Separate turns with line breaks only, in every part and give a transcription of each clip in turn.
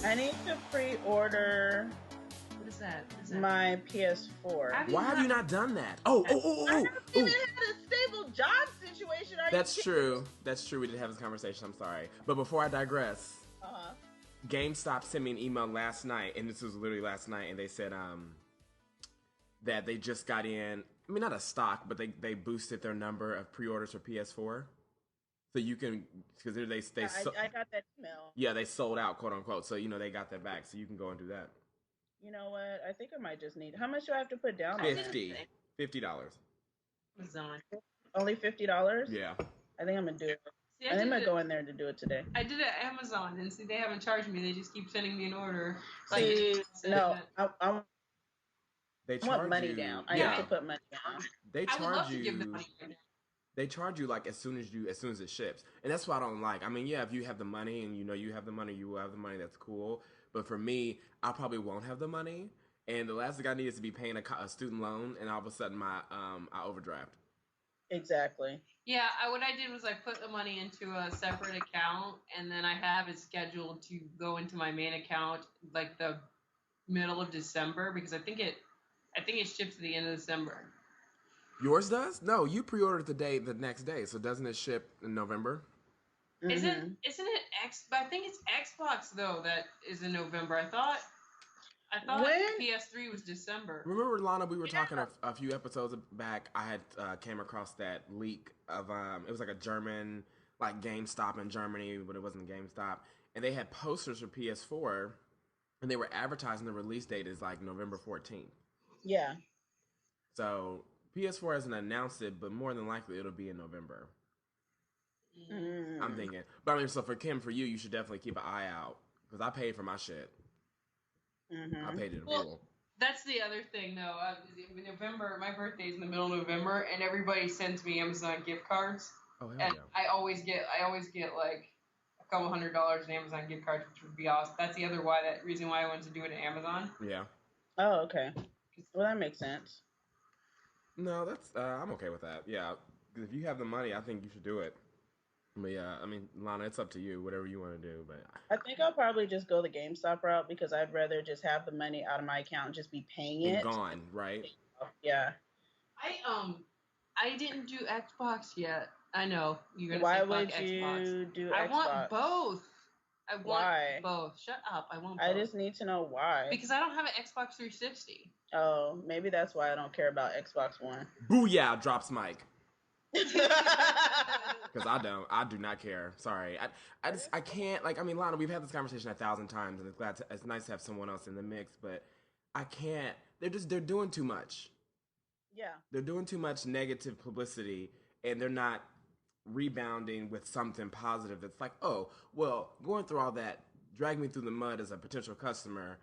I need to pre-order
What is that? What is that?
my PS4.
Why have you not done that? Oh.
I haven't even had a stable job situation.
That's true. That's true. We did have this conversation. I'm sorry. But before I digress, GameStop sent me an email last night, and this was literally last night, and they said that they just got in. I mean, not a stock, but they boosted their number of pre-orders for PS4. So you can, because they
I got that email.
Yeah, they sold out, quote unquote. So they got that back. So you can go and do that.
You know what? I think I might just need. How much do I have to put down?
$50.
Amazon.
Only $50?
Yeah.
I think I'm gonna do it.
See,
I think I'm gonna go in there to do it today.
I did it at Amazon, and see, they haven't charged me. They just keep sending me an order.
See, no, I
they
want money down. I have to put money down.
They charge
I would love
you.
to give the money down.
They charge you like as soon as it ships, and that's what I don't like. I mean, yeah, if you have the money and you have the money, you will have the money. That's cool. But for me, I probably won't have the money, and the last thing I need is to be paying a student loan, and all of a sudden I overdraft.
Exactly.
Yeah, what I did was I put the money into a separate account, and then I have it scheduled to go into my main account like the middle of December, because I think it ships at the end of December.
Yours does? No, you pre-ordered the next day, so doesn't it ship in November?
Mm-hmm. Isn't it But I think it's Xbox though that is in November. I thought PS3 was December.
Remember, Lana, we were talking a few episodes back. I had came across that leak of it was like a German, like GameStop in Germany, but it wasn't GameStop, and they had posters for PS4, and they were advertising the release date is like November 14th.
Yeah.
So PS4 hasn't announced it, but more than likely it'll be in November. I'm thinking. But I mean, so for Kim, for you should definitely keep an eye out, because I paid for my shit. I paid it in full.
That's the other thing, though. November, my birthday's in the middle of November, and everybody sends me Amazon gift cards.
Oh, hell
and
yeah.
I always get like a couple $100 in Amazon gift cards, which would be awesome. That's the other reason why I wanted to do it at Amazon.
Yeah.
Oh, okay. Well, that makes sense.
No, that's I'm okay with that. Yeah, if you have the money, I think you should do it. But yeah, I mean, Lana, it's up to you. Whatever you want to do. But
I think I'll probably just go the GameStop route, because I'd rather just have the money out of my account and just be paying it.
Gone, right?
Yeah.
I didn't do Xbox yet. I know you're gonna
Why
say
would
fuck
you
Xbox.
do
I
Xbox?
want both. I want
Why?
both. Shut up. I want both.
I just need to know why.
Because I don't have an Xbox 360.
Oh, maybe that's why I don't care about Xbox One.
Booyah! Drops mic. Because I do not care. Sorry, I can't. Like, I mean, Lana, we've had this conversation 1,000 times, and it's nice to have someone else in the mix, but I can't. They're doing too much.
Yeah,
they're doing too much negative publicity, and they're not rebounding with something positive. That's like, oh, well, going through all that, drag me through the mud as a potential customer.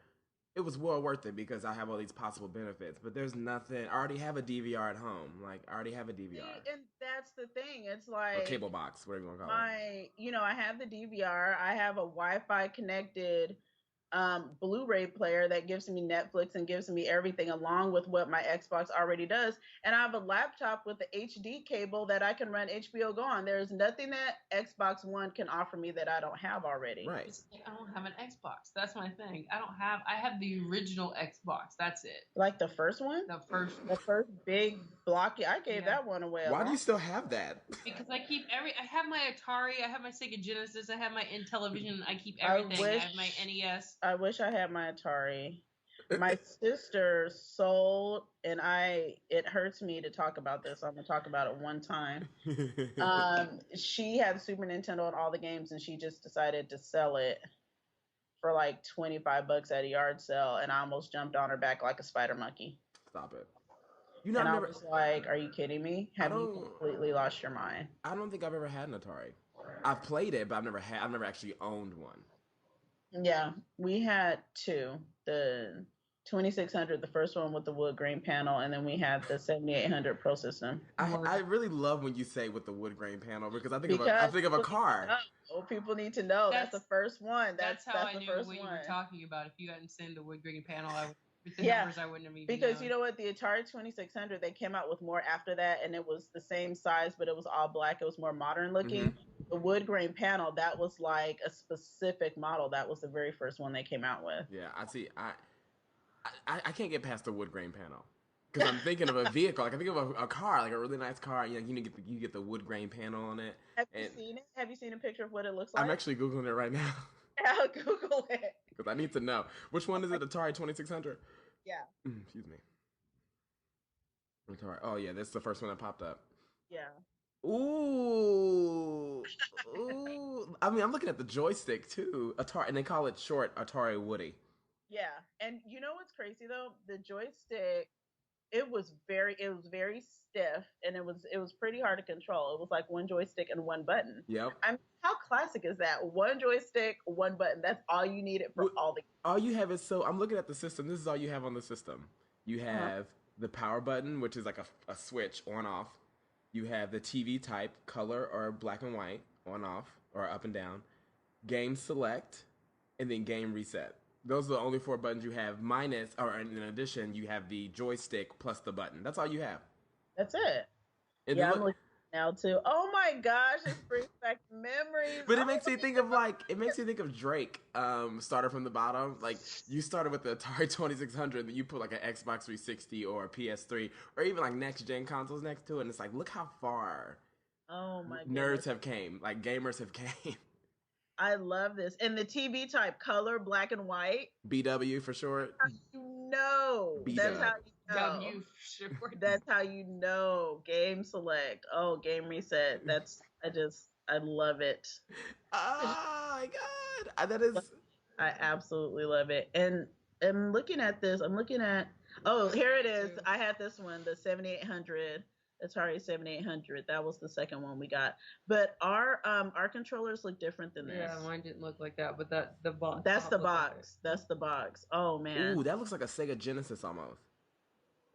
It was well worth it because I have all these possible benefits, but there's nothing. I already have a DVR at home. Like, I already have a DVR.
And that's the thing. It's like,
or cable box, whatever you want to call it.
I have the DVR. I have a Wi-Fi connected Blu-ray player that gives me Netflix and gives me everything along with what my Xbox already does. And I have a laptop with the HD cable that I can run HBO Go on. There's nothing that Xbox One can offer me that I don't have already.
Right.
I don't have an Xbox. That's my thing. I have the original Xbox. That's it.
Like the first one?
The first
big blocky. I gave that one away.
Why do you still have that?
Because I have my Atari, I have my Sega Genesis, I have my Intellivision, I keep everything. I have my NES.
I wish I had my Atari. My sister sold, and it hurts me to talk about this. I'm gonna talk about it one time. She had Super Nintendo and all the games, and she just decided to sell it for like $25 at a yard sale, and I almost jumped on her back like a spider monkey.
Stop it.
I was like, are you kidding me? Have you completely lost your mind?
I don't think I've ever had an Atari. I've played it, but I've never actually owned one.
Yeah, we had two. The 2600, the first one with the wood grain panel, and then we had the 7800 Pro System.
I really love when you say with the wood grain panel, because I think of a car.
People need to know that's the first one.
That's how I knew what you were talking about. If you hadn't seen the wood grain panel, with the numbers I wouldn't have even
because
known.
you know what, the Atari 2600, they came out with more after that, and it was the same size, but it was all black. It was more modern looking.
Mm-hmm.
The wood grain panel, that was like a specific model. That was the very first one they came out with.
Yeah, I see. I can't get past the wood grain panel because I'm thinking of a vehicle. Like I think of a car, like a really nice car. You know, you get the wood grain panel on it.
Have you seen it? Have you seen a picture of what it looks like?
I'm actually googling it right now.
I'll Google it
Because I need to know. Which one is it? Atari 2600?
Yeah.
Excuse me. Atari. Oh yeah, that's the first one that popped up.
Yeah.
Ooh. Ooh. I mean, I'm looking at the joystick too. Atari, and they call it short Atari Woody.
Yeah. And you know what's crazy though? The joystick, it was very stiff, and it was pretty hard to control. It was like one joystick and one button.
Yep.
I mean, how classic is that? One joystick, one button. That's all you needed for all the games.
All you have is, so I'm looking at the system. This is all you have on the system. You have the power button, which is like a switch on off. You have the TV type, color or black and white, on off or up and down. Game select, and then game reset. Those are the only 4 buttons you have, minus, or in addition, you have the joystick plus the button. That's all you have.
That's it.
And
yeah, I'm looking now too. Oh my gosh, this brings back memories.
But it makes me think of Drake, started from the bottom. Like, you started with the Atari 2600, then you put like an Xbox 360 or a PS3, or even like next gen consoles next to it, and it's like, look how far nerds have came, like gamers have came.
I love this. And the TV type, color, black and white.
BW for short.
That's how you know.
W for short.
That's how you know. Game select. Oh, game reset. I love it.
Oh my god. That is.
I absolutely love it. And I'm looking at this. Oh, here it is. I had this one, the 7800. Atari 7800. That was the second one we got. But our controllers look different than this.
Yeah, mine didn't look like that, but the box.
That's the box. That's the box. Oh man.
Ooh, that looks like a Sega Genesis almost.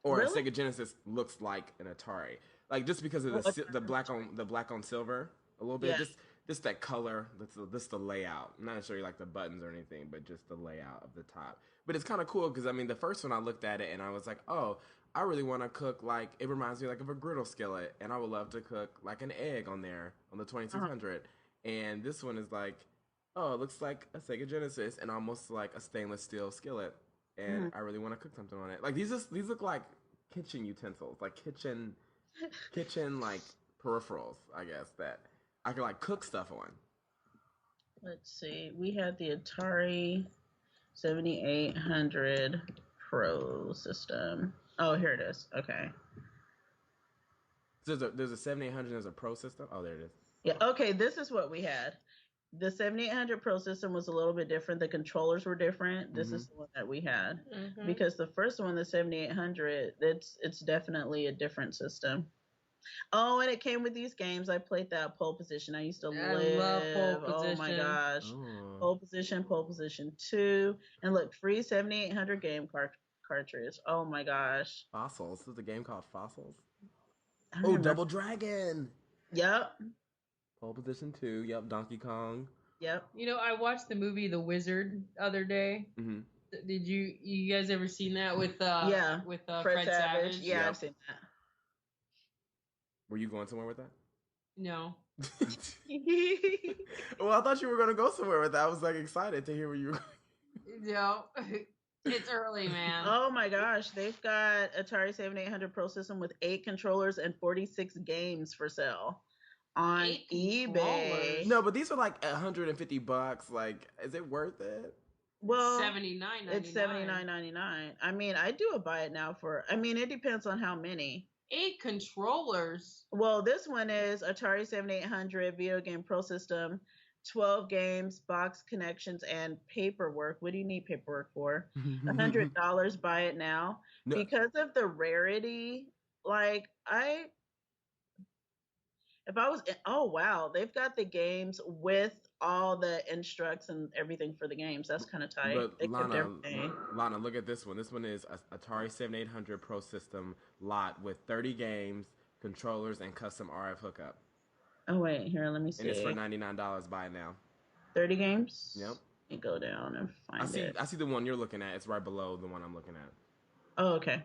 Or really? A Sega Genesis looks like an Atari. Like just because of the black on silver a little bit. Yeah. Just that color. That's the layout. I'm not necessarily like the buttons or anything, but just the layout of the top. But it's kind of cool because I mean the first one I looked at it and I was like, oh, I really want to cook, like, it reminds me like of a griddle skillet, and I would love to cook like an egg on there on the 2600. And this one is like, oh, it looks like a Sega Genesis and almost like a stainless steel skillet, and I really want to cook something on it. Like these look like kitchen utensils, like kitchen like peripherals, I guess, that I can like cook stuff on.
Let's see, we had the Atari 7800 Pro system. Oh, here it is. Okay.
So there's a 7800. There's a Pro system. Oh, there it is.
Yeah. Okay. This is what we had. The 7800 Pro system was a little bit different. The controllers were different. This is the one that we had because the first one, the 7800, it's definitely a different system. Oh, and it came with these games. I played that Pole Position. I used to love Pole Position. Oh my gosh. Pole Position 2. And look, free 7800 game cartridge. Oh my gosh.
Fossils. This is a game called Fossils. Oh, Double Dragon.
Yep.
Pole Position 2. Yep. Donkey Kong.
Yep.
You know, I watched the movie The Wizard the other day. Mm-hmm. Did you guys ever seen that with Fred Savage?
Yeah, yep. I've seen that.
Were you going somewhere with that?
No.
Well, I thought you were going to go somewhere with that. I was like excited to hear where you were going.
No. It's early, man.
Oh my gosh. They've got Atari 7800 Pro system with 8 controllers and 46 games for sale on eBay.
No, but these are like $150. Like, is it worth it?
Well,
$79.99.
It's $79.99. I mean, I do buy it now it depends on how many.
8 controllers.
Well, this one is Atari 7800 Video Game Pro System, 12 games, box connections, and paperwork. What do you need paperwork for? $100. Buy it now. No. Because of the rarity, they've got the games with all the instructs and everything for the games. That's kind of tight.
But Lana, look at this one. This one is Atari 7800 Pro System lot with 30 games, controllers, and custom RF hookup.
Oh, wait. Here, let me see.
And it's for $99. Buy it now.
30 games?
Yep.
Let me go down and find it.
I see the one you're looking at. It's right below the one I'm looking at.
Oh, okay.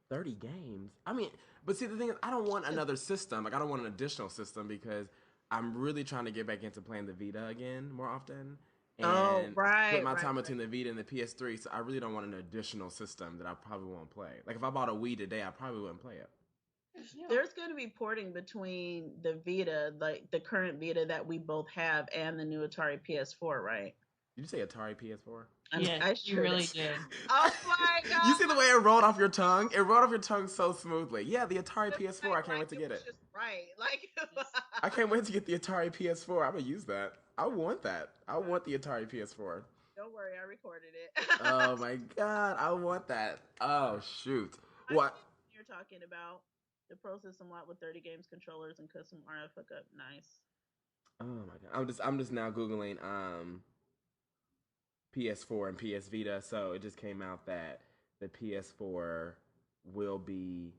30 games. I mean, but see, the thing is, I don't want another system. Like, I don't want an additional system because I'm really trying to get back into playing the Vita again more often. And split my time between the Vita and the PS3. So I really don't want an additional system that I probably won't play. Like, if I bought a Wii today, I probably wouldn't play it.
There's going to be porting between the Vita, like the current Vita that we both have, and the new Atari PS4, right?
Did you say Atari PS4?
Yeah, you really did.
Oh my god!
You see the way it rolled off your tongue? It rolled off your tongue so smoothly. Yeah, the Atari PS4. I can't wait to get it.
Just right, like
I can't wait to get the Atari PS4. I'm gonna use that. I want that. I want the Atari PS4.
Don't worry, I recorded it.
Oh my god, I want that. Oh shoot. What
you're talking about? The Pro System lot with 30 games, controllers, and custom RF hookup. Nice.
Oh my god. I'm just now googling PS4 and PS Vita. So it just came out that the PS4 will be,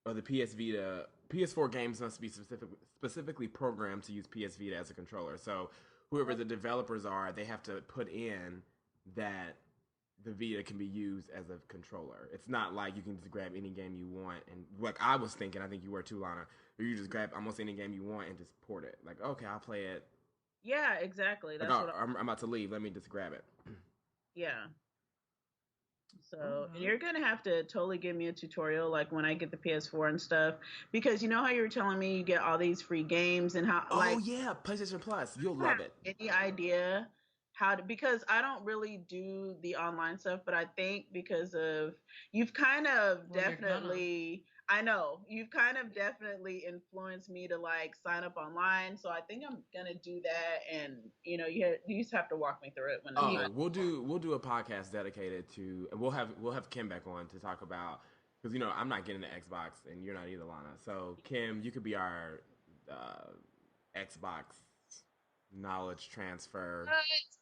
or the PS Vita, PS4 games must be specifically programmed to use PS Vita as a controller. So whoever the developers are, they have to put in that the Vita can be used as a controller. It's not like you can just grab any game you want and, like I was thinking, I think you were too, Lana, or you just grab almost any game you want and just port it. Like, okay, I'll play it.
Yeah, exactly. That's
like, what I'm about to leave. Let me just grab it.
Yeah. So you're gonna have to totally give me a tutorial, like when I get the PS4 and stuff, because you know how you were telling me you get all these free games and how.
Oh yeah, PlayStation Plus. You'll love it.
Any idea how to? Because I don't really do the online stuff, but I think because of you've kind of definitely. I know you've kind of definitely influenced me to like sign up online, so I think I'm gonna do that. And you know, you just have to walk me through it. When
we'll do a podcast dedicated to, and we'll have Kim back on to talk about, because you know I'm not getting the Xbox and you're not either, Lana. So Kim, you could be our Xbox knowledge transfer.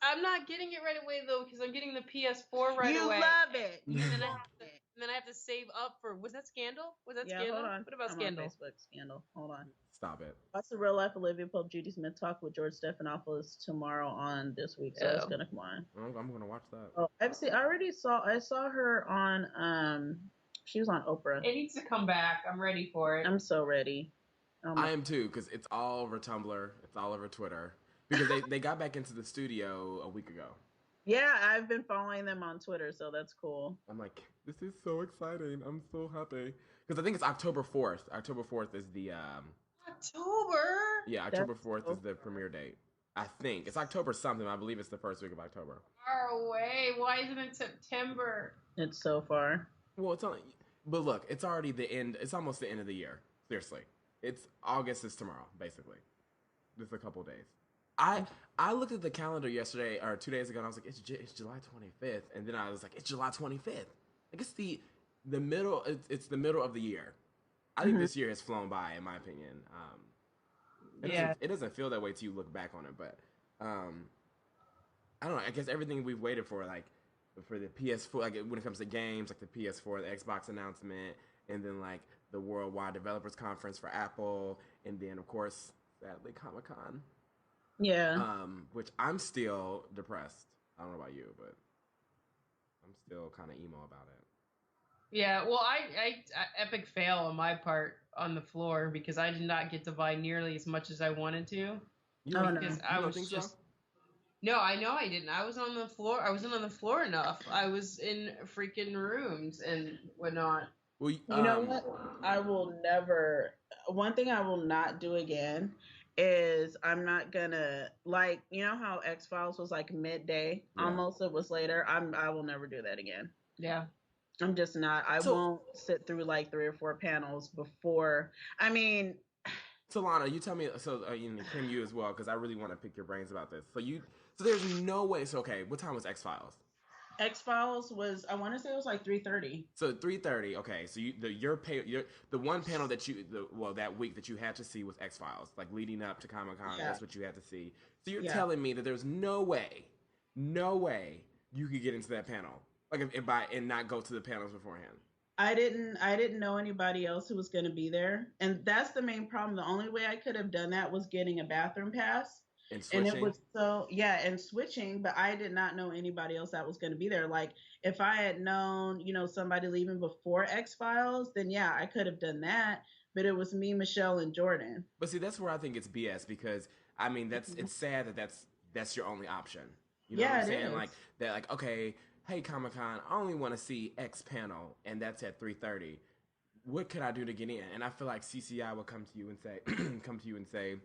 I'm not getting it right away though because I'm getting the PS4 right away.
You love it.
And then I have to save up for. Was that Scandal? Was that Scandal?
Hold on.
What about Scandal?
Facebook Scandal. Hold on.
Stop it.
What's the real life Olivia Pope Judy Smith talk with George Stephanopoulos tomorrow on this week? So it's gonna come on.
I'm gonna watch that.
Oh, I saw her on she was on Oprah.
It needs to come back. I'm ready for it.
I'm so ready.
I am too, because it's all over Tumblr, it's all over Twitter. Because they got back into the studio a week ago.
Yeah, I've been following them on Twitter, so that's cool.
I'm like, this is so exciting. I'm so happy. Because I think it's October 4th. October 4th is the...
October?
Yeah, October 4th is the premiere date. I think. It's October something. I believe it's the first week of October.
Far away. Why isn't it September?
It's so far.
Well, it's only... But look, it's already the end. It's almost the end of the year. Seriously. It's August is tomorrow, basically. Just a couple days. I looked at the calendar yesterday or 2 days ago and I was like, it's July 25th, and then I was like, it's July 25th. Like it's the middle. It's the middle of the year. I think this year has flown by, in my opinion. It doesn't feel that way till you look back on it, but I don't know. I guess everything we've waited for, like for the PS4, like when it comes to games, like the PS4, the Xbox announcement, and then like the Worldwide Developers Conference for Apple, and then of course, sadly, Comic-Con.
Yeah.
Which I'm still depressed. I don't know about you, but I'm still kind of emo about it.
Yeah, well, I epic fail on my part on the floor because I did not get to buy nearly as much as I wanted to. Because I was just. So? No, I know I didn't. I was on the floor. I wasn't on the floor enough. I was in freaking rooms and whatnot.
Well,
you know what? I will never. One thing I will not do again is I'm not gonna, like, you know how X-Files was like midday, almost it was later. I will never do that again.
Yeah.
I'm just not. I won't sit through like 3 or 4 panels before. I mean,
Solana, you tell me. So Kim, you as well, because I really want to pick your brains about this. So there's no way. So okay, what time was X-Files?
X-Files was, I want to say it was like 3:30.
So 3:30. Okay, so the one panel that that week that you had to see was X-Files, like leading up to Comic-Con. Yeah. That's what you had to see. So you're telling me that there's no way you could get into that panel, like and not go to the panels beforehand.
I didn't know anybody else who was going to be there, and that's the main problem. The only way I could have done that was getting a bathroom pass.
And
And it
switching.
was so, yeah, and switching, but I did not know anybody else that was going to be there. Like, if I had known, somebody leaving before X Files, then yeah, I could have done that. But it was me, Michelle, and Jordan.
But see, that's where I think it's BS because I mean,
Mhm.
it's sad that that's your only option. You know what I'm
Yeah, it
saying? Like
is.
that, like okay, hey Comic Con, I only want to see X panel, and that's at 3:30. What could I do to get in? And I feel like CCI will come to you and say, come to you and say,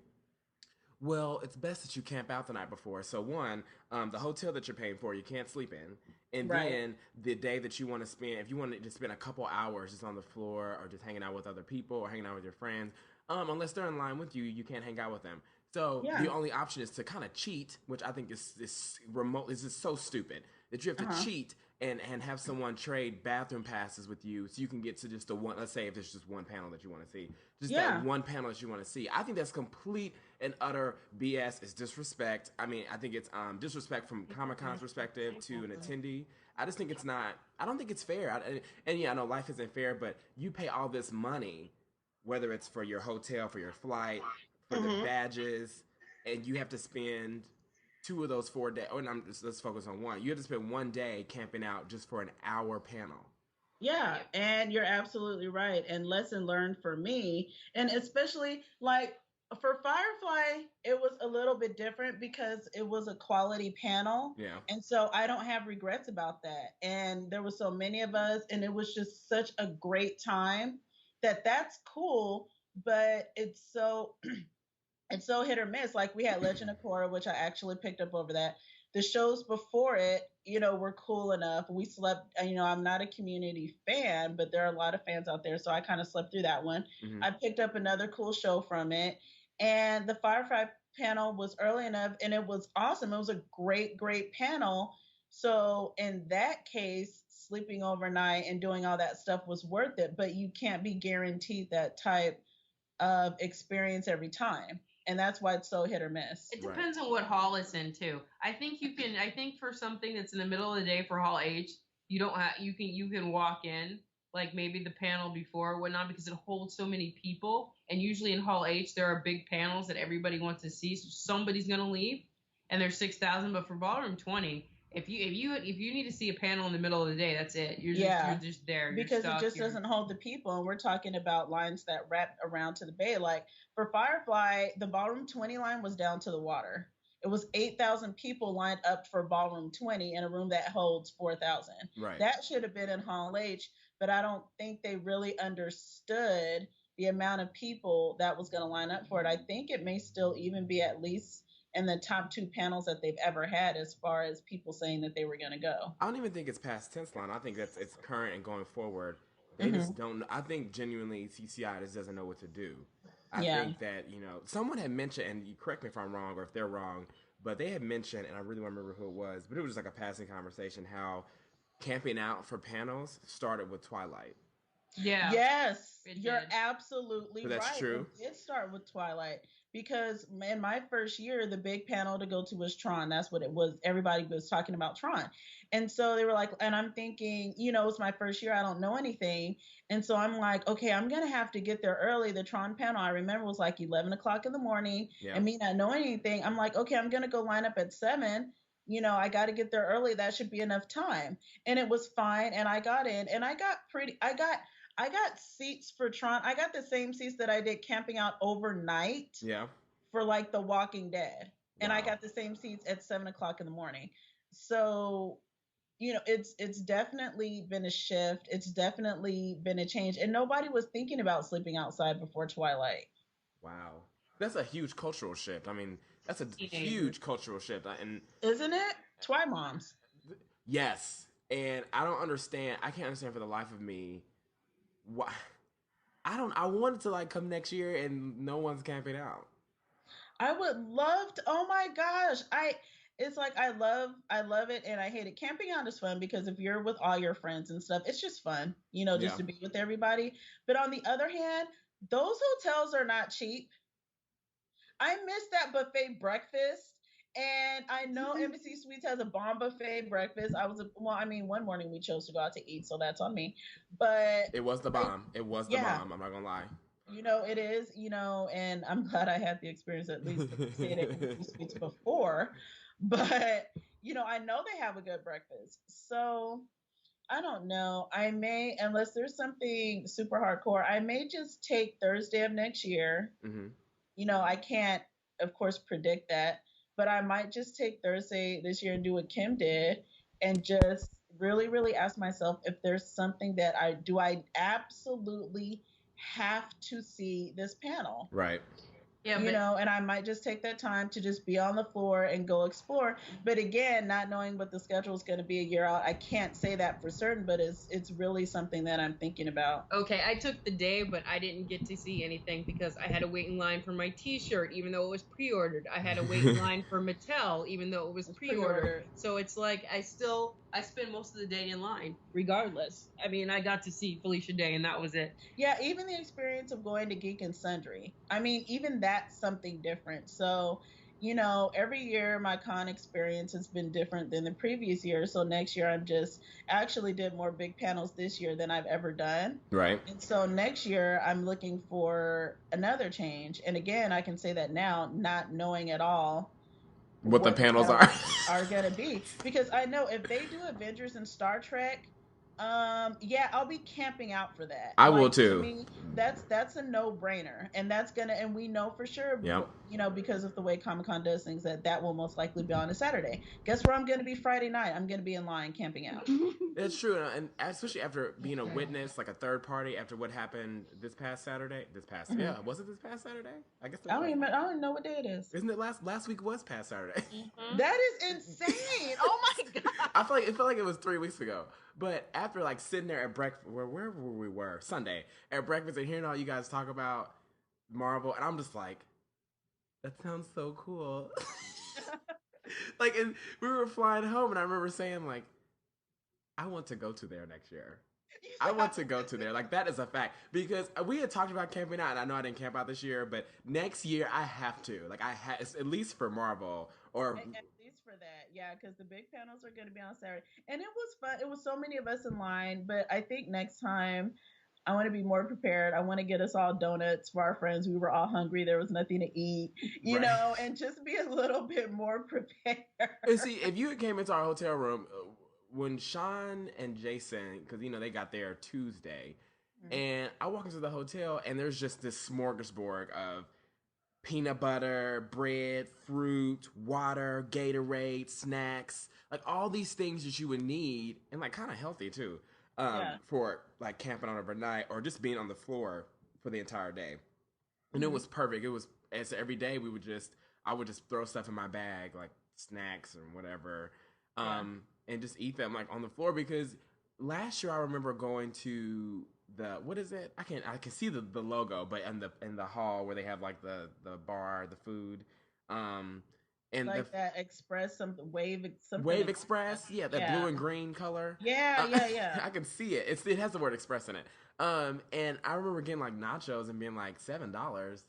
well, it's best that you camp out the night before. So one, the hotel that you're paying for, you can't sleep in, and
Right.
then the day that you want to spend, if you want to spend a couple hours just on the floor or just hanging out with other people or hanging out with your friends, unless they're in line with you, you can't hang out with them. So the
Yeah.
only option is to kind of cheat, which I think is remote. Is just so stupid that you have to
Uh-huh.
cheat and have someone trade bathroom passes with you so you can get to just the one. Let's say if there's just one panel that you want to see, just that
Yeah.
one panel that you want to see. I think that's complete and utter BS. It's disrespect. I mean, I think it's disrespect from Comic Con's perspective to an attendee. I just think it's not. I don't think it's fair. And yeah, I know life isn't fair, but you pay all this money, whether it's for your hotel, for your flight, for the
Hmm.
badges, and you have to spend 2 of those 4 days. Or let's focus on one. You have to spend one day camping out just for an hour panel.
Yeah,
Yep.
and you're absolutely right. And lesson learned for me, and especially like for Firefly, it was a little bit different because it was a quality panel.
Yeah.
And so I don't have regrets about that. And there were so many of us, and it was just such a great time that that's cool. But it's so hit or miss. Like we had Legend of Korra, which I actually picked up over that. The shows before it, were cool enough. We slept. I'm not a Community fan, but there are a lot of fans out there, so I kind of slept through that one.
Mm-hmm.
I picked up another cool show from it, and the Firefly panel was early enough, and it was awesome. It was a great, great panel. So in that case, sleeping overnight and doing all that stuff was worth it. But you can't be guaranteed that type of experience every time. And that's why it's so hit or miss.
It
Right.
depends on what hall it's in too. I think you can. I think for something that's in the middle of the day for hall H, you don't have. You can walk in like maybe the panel before or whatnot because it holds so many people. And usually in hall H there are big panels that everybody wants to see. So somebody's gonna leave, and there's 6,000. But for ballroom 20, if you need to see a panel in the middle of the day, that's it. You're
Yeah,
just there. You're
because it
stuck.
just doesn't hold the people. And we're talking about lines that wrap around to the bay. Like for Firefly, the Ballroom 20 line was down to the water. It was 8,000 people lined up for Ballroom 20 in a room that holds 4,000.
Right.
That should have been in Hall H, but I don't think they really understood the amount of people that was going to line up for it. I think it may still even be at least in the top two panels that they've ever had as far as people saying that they were going to go.
I don't even think it's past tense line. I think that's it's current and going forward. They just
Hmm.
don't. I think genuinely CCI just doesn't know what to do. I
Yeah.
think that someone had mentioned, and you correct me if I'm wrong or if they're wrong, but they had mentioned, and I really don't remember who it was, but it was just like a passing conversation how camping out for panels started with Twilight.
Yeah,
Yes,
it
you're
did.
absolutely
So that's
right. It
true.
did start with Twilight because in my first year, the big panel to go to was Tron. That's what it was. Everybody was talking about Tron. And so they were like, and I'm thinking, it's my first year. I don't know anything. And so I'm like, okay, I'm going to have to get there early. The Tron panel, I remember, was like 11 o'clock in the morning.
Yeah.
And me not knowing anything, I'm like, okay, I'm going to go line up at 7. I got to get there early. That should be enough time. And it was fine. And I got in and I got seats for Tron. I got the same seats that I did camping out overnight
Yeah.
for like The Walking Dead, and I
Wow.
got the same seats at 7 o'clock in the morning. So it's definitely been a shift. It's definitely been a change, and nobody was thinking about sleeping outside before Twilight,
Wow. That's a huge cultural shift. I mean, that's a
Teenagers.
huge cultural shift. And
isn't it? Twi moms.
yes, and I don't understand. I can't understand for the life of me why. I don't. I wanted to like come next year and no one's camping out.
I would love to. Oh my gosh, It's like I love it and I hate it. Camping out is fun because if you're with all your friends and stuff, it's just fun, just
Yeah.
to be with everybody. But on the other hand, those hotels are not cheap. I missed that buffet breakfast. And I know Embassy Suites has a bomb buffet breakfast. Well, I mean, one morning we chose to go out to eat, so that's on me. But
It was the
I,
bomb. It was the
yeah,
bomb. I'm not gonna lie.
It is, and I'm glad I had the experience at least to stay at Energy Suites before. But, I know they have a good breakfast. So I don't know. I may, unless there's something super hardcore, I may just take Thursday of next year.
Hmm.
I can't, of course, predict that, but I might just take Thursday this year and do what Kim did and just really, really ask myself if there's something that I absolutely have to see this panel,
Right.
Yeah, but
and I might just take that time to just be on the floor and go explore. But again, not knowing what the schedule is going to be a year out, I can't say that for certain, but it's really something that I'm thinking about.
okay, I took the day, but I didn't get to see anything because I had to wait in line for my T-shirt, even though it was pre-ordered. I had to wait in line for Mattel, even though it was
It's
pre-ordered.
pre-ordered.
So it's like I spend most of the day in line, regardless. I mean, I got to see Felicia Day, and that was it.
Yeah, even the experience of going to Geek and Sundry. I mean, even that's something different. So, every year my con experience has been different than the previous year. So next year I'm just actually did more big panels this year than I've ever done.
Right.
And so next year I'm looking for another change. And again, I can say that now, not knowing at all
What the
what the
panels
panels
are.
are gonna be. Because I know if they do Avengers and Star Trek, yeah, I'll be camping out for that.
I will
Like, to
too.
me, that's a no brainer, and that's gonna, and we know for sure,
Yep.
because of the way Comic Con does things, that will most likely be on a Saturday. Guess where I'm gonna be Friday night? I'm gonna be in line camping out.
It's true, and especially after being a witness, like a third party, after what happened this past Saturday. Yeah, was it this past Saturday? I guess it was.
I don't even know what day it is.
Isn't it last week was past Saturday?
That is insane. Oh my god.
It felt like it was 3 weeks ago. But after like sitting there at breakfast, wherever we were Sunday at breakfast and hearing all you guys talk about Marvel, and I'm just like, that sounds so cool. Like, and we were flying home, and I remember saying like, I want to go to there next year. I want to go to there. Like, that is a fact. Because we had talked about camping out, and I know I didn't camp out this year, but next year I have to. Like, at least for Marvel. Or
At least for that, yeah, because the big panels are going to be on Saturday. And it was fun. It was so many of us in line, but I think next time I want to be more prepared. I want to get us all donuts for our friends. We were all hungry. There was nothing to eat,
Right.
and just be a little bit more prepared.
And see, if you came into our hotel room when Sean and Jason, because they got there Tuesday, and I walk into the hotel and there's just this smorgasbord of peanut butter, bread, fruit, water, Gatorade, snacks, like all these things that you would need, and like kind of healthy too, for like camping on overnight or just being on the floor for the entire day. And it was perfect. It was, as every day I would just throw stuff in my bag, like snacks and whatever, and just eat them like on the floor. Because last year I remember going to what is it? I can see the logo, but in the hall where they have like the bar, the food, and
like that express something
Wave Express, yeah, that blue and green color.
Yeah.
I can see it. It has the word express in it. And I remember getting like nachos and being like $7.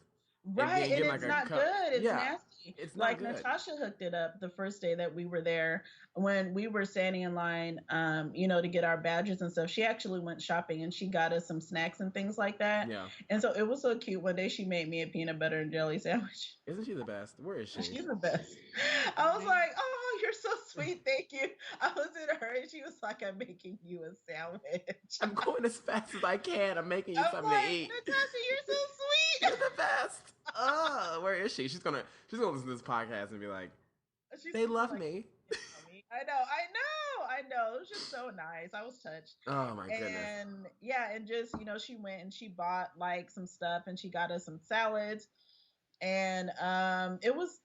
Right, and
getting
it's
like a
not
cup.
good. It's
Yeah,
nasty.
it's not
Like
good.
Natasha hooked it up the first day that we were there when we were standing in line, to get our badges and stuff. She actually went shopping and she got us some snacks and things like that.
Yeah.
And so it was so cute. One day she made me a peanut butter and jelly sandwich.
Isn't she the best? Where is she?
She's the best. I was like, oh, you're so sweet. Thank you. I was in a hurry. She was like, I'm making you a sandwich.
I'm going as fast as I can. I'm making you
I'm
something
like,
to eat.
Natasha, you're so sweet.
You're the best. Oh, where is she? She's gonna listen to this podcast and be like, they love me.
I know. It was just so nice. I was touched.
Oh my goodness.
And yeah, and just, she went and she bought like some stuff and she got us some salads. And it was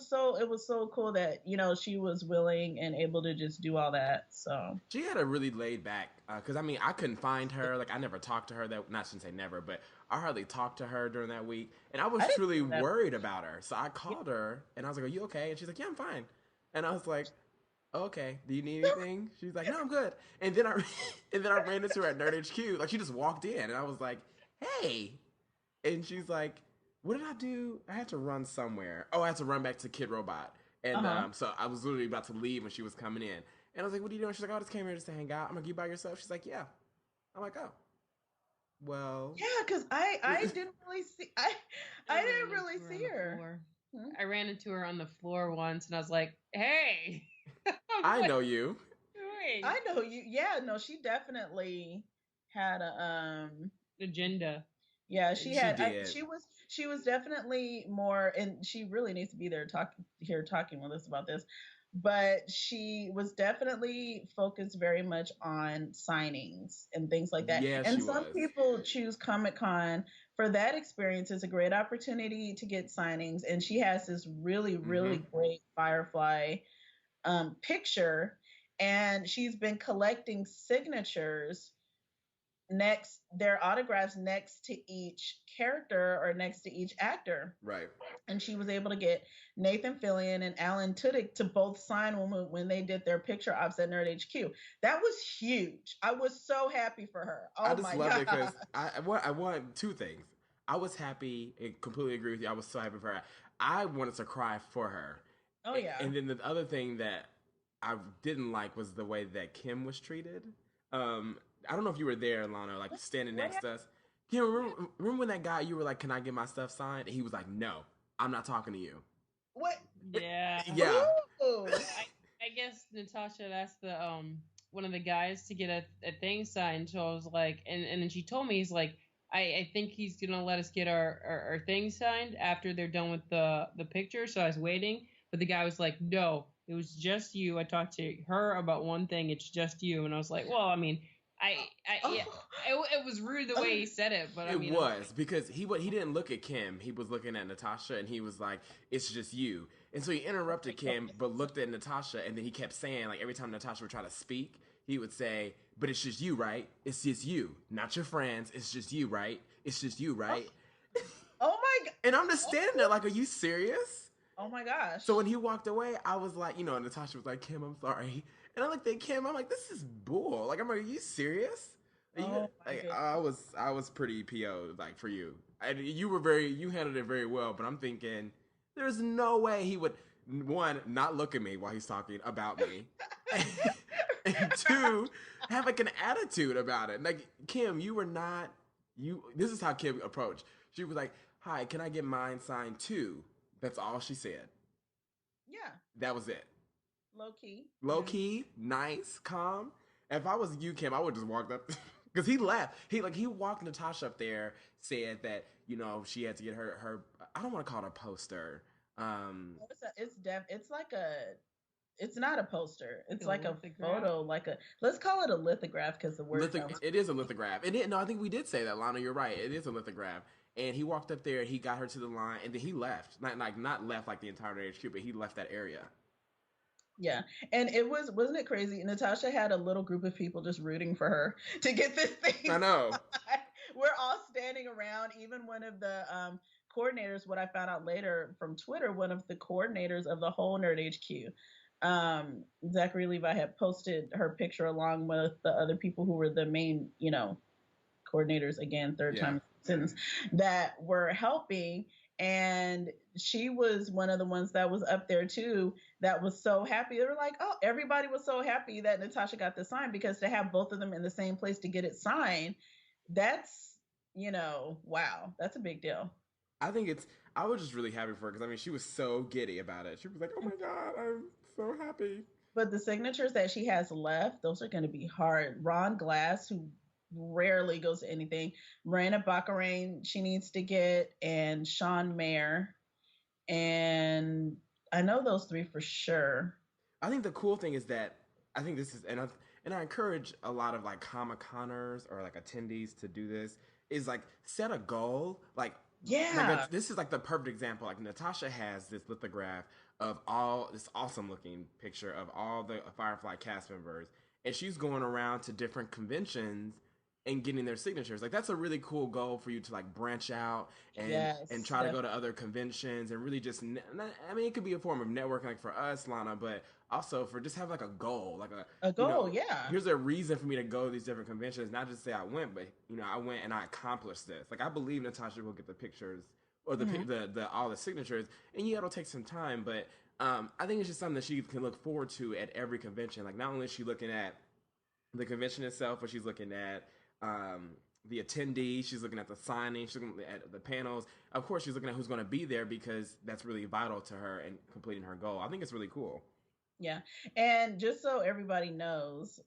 so cool that she was willing and able to just do all that. So
she had a really laid back, because I couldn't find her. Like, I never talked to her. Shouldn't say never, but I hardly talked to her during that week, and I was truly worried about her. So I called her and I was like, "Are you okay?" And she's like, "Yeah, I'm fine." And I was like, "Okay, do you need anything?" She's like, "No, I'm good." And then I ran into her at Nerd HQ. Like, she just walked in, and I was like, "Hey," and she's like, what did I do? I had to run somewhere. Oh, I had to run back to Kid Robot. And so I was literally about to leave when she was coming in. And I was like, what are you doing? She's like, oh, I just came here just to hang out. I'm like, you by yourself? She's like, yeah. I'm like, oh. Well,
Yeah, because I didn't really see I didn't
ran
really
into her
see
on the
her.
floor.
Hmm?
I ran into her on the floor once, and I was like, "Hey,
I
what
know you.
are you doing?"
I know you. Yeah, no, she definitely had a
Agenda.
yeah, she
She
had.
did.
She was definitely more, and she really needs to be there talking with us about this. But she was definitely focused very much on signings and things like that.
Yeah, she
And some
was.
people choose Comic Con for that experience. It's a great opportunity to get signings, and she has this really,
Mm-hmm.
really great Firefly picture, and she's been collecting signatures next their autographs next to each character or next to each actor,
Right.
and she was able to get Nathan Fillion and Alan Tudyk to both sign when they did their picture ops at Nerd HQ. That was huge. I was so happy for her.
I
Oh
just
my
loved it
god.
because I want two things. I was happy and completely agree with you. I was so happy for her. I wanted to cry for her.
Oh yeah.
And then the other thing that I didn't like was the way that Kim was treated. I don't know if you were there, Lana, like standing
What
next
happened?
to us. Kim, remember when that guy you were like, "Can I get my stuff signed?" And he was like, "No, I'm not talking to you."
What?
Yeah.
Yeah.
Ooh.
I guess Natasha had asked the one of the guys to get a thing signed. So I was like, and then she told me, he's like, I think he's gonna let us get our thing signed after they're done with the picture. So I was waiting, but the guy was like, no, it was just you. I talked to her about one thing. It's just you. And I was like, well, I mean, yeah,
Oh.
it was rude the way he said it, but I
It
mean, I was
was because he didn't look at Kim. He was looking at Natasha, and he was like, "It's just you." And so he interrupted Kim, but looked at Natasha, and then he kept saying, like every time Natasha would try to speak, he would say, "But it's just you, right? It's just you, not your friends. It's just you, right? It's just you,
Oh,
right?"
oh my god.
And I'm just standing there like, "Are you serious?"
Oh my
So
gosh.
when he walked away, I was like, Natasha was like, "Kim, I'm sorry," and I looked at Kim. I'm like, "This is bull." Like, I'm like, "Are you serious?" Are you
Oh my
like
goodness.
I was pretty PO'd like for you. And you handled it very well, but I'm thinking there's no way he would one not look at me while he's talking about me, and two have like an attitude about it. Like Kim, you were not you. This is how Kim approached. She was like, "Hi, can I get mine signed too?" That's all she said.
Yeah,
That was it.
low key.
Low key, nice, calm. If I was you, Kim, I would just walk up because he left. He walked Natasha up there, said that she had to get her. I don't want to call it a poster.
It's like a it's not a poster. It's
a
like a
lithograph.
photo, like a let's call it a lithograph because the word sounds.
It is a lithograph. No, I think we did say that, Lana. You're right. It is a lithograph. And he walked up there. He got her to the line, and then he left. Not left like the entire HQ, but he left that area.
Yeah, and it wasn't it crazy? Natasha had a little group of people just rooting for her to get this thing
I know.
signed. We're all standing around. Even one of the coordinators, what I found out later from Twitter, one of the coordinators of the whole Nerd HQ, Zachary Levi had posted her picture along with the other people who were the main, coordinators, again, third
Yeah.
time sentence, that were helping. And she was one of the ones that was up there too, that was so happy. They were like, oh, everybody was so happy that Natasha got the sign, because to have both of them in the same place to get it signed, that's, wow, that's a big deal.
I think it's. I was just really happy for her because she was so giddy about it. She was like, "Oh my god, I'm so happy."
But the signatures that she has left, those are going to be hard. Ron Glass, who rarely goes to anything, Raina Baccarin, she needs to get, and Sean Mayer. And I know those three for sure.
I think the cool thing is that I think this is and I encourage a lot of like Comic Coners or like attendees to do this is like set a goal
Yeah.
this is like the perfect example. Like Natasha has this lithograph of all this awesome looking picture of all the Firefly cast members, and she's going around to different conventions and getting their signatures. Like that's a really cool goal for you to like branch out and
Yes.
try to go to other conventions and really just. It could be a form of networking, like for us, Lana, but also for just have like a goal, like
A goal, yeah.
here's a reason for me to go to these different conventions, not just say I went, but I went and I accomplished this. Like I believe Natasha will get the pictures or the all the signatures, and yeah, it'll take some time, but I think it's just something that she can look forward to at every convention. Like not only is she looking at the convention itself, but she's looking at the attendees. She's looking at the signing. She's looking at the panels. Of course, she's looking at who's going to be there because that's really vital to her and completing her goal. I think it's really cool.
Yeah. And just so everybody knows,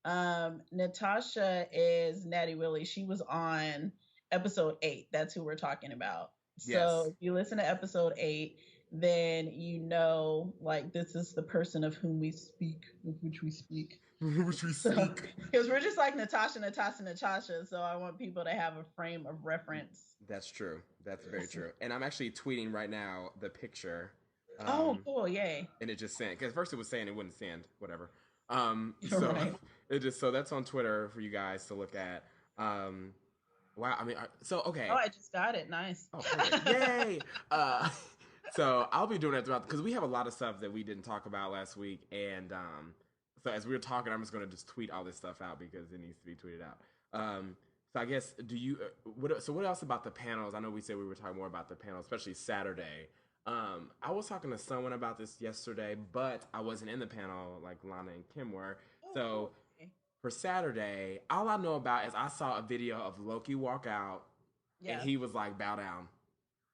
Natasha is Natty Willie. She was on episode 8. That's who we're talking about.
Yes.
So if you listen to episode 8, then you know, like, this is the person of whom we speak, of which we speak.
Which we speak.
Because we're just like Natasha, Natasha, Natasha. So I want people to have a frame of reference.
That's true. That's very true. And I'm actually tweeting right now the picture.
Oh, cool! Yay!
And it just sent. Because first it was saying it wouldn't send. Whatever. So right. It just so that's on Twitter for you guys to look at. Wow. I mean, so okay.
Oh, I just got it. Nice.
Oh, yay! So I'll be doing that throughout because we have a lot of stuff that we didn't talk about last week, and so as we were talking, I'm just going to just tweet all this stuff out because it needs to be tweeted out. So I guess what else about the panels? I know we said we were talking more about the panel, especially Saturday. I was talking to someone about this yesterday, but I wasn't in the panel like Lana and Kim were. So for Saturday, all I know about is I saw a video of Loki walk out, and he was like, "Bow down."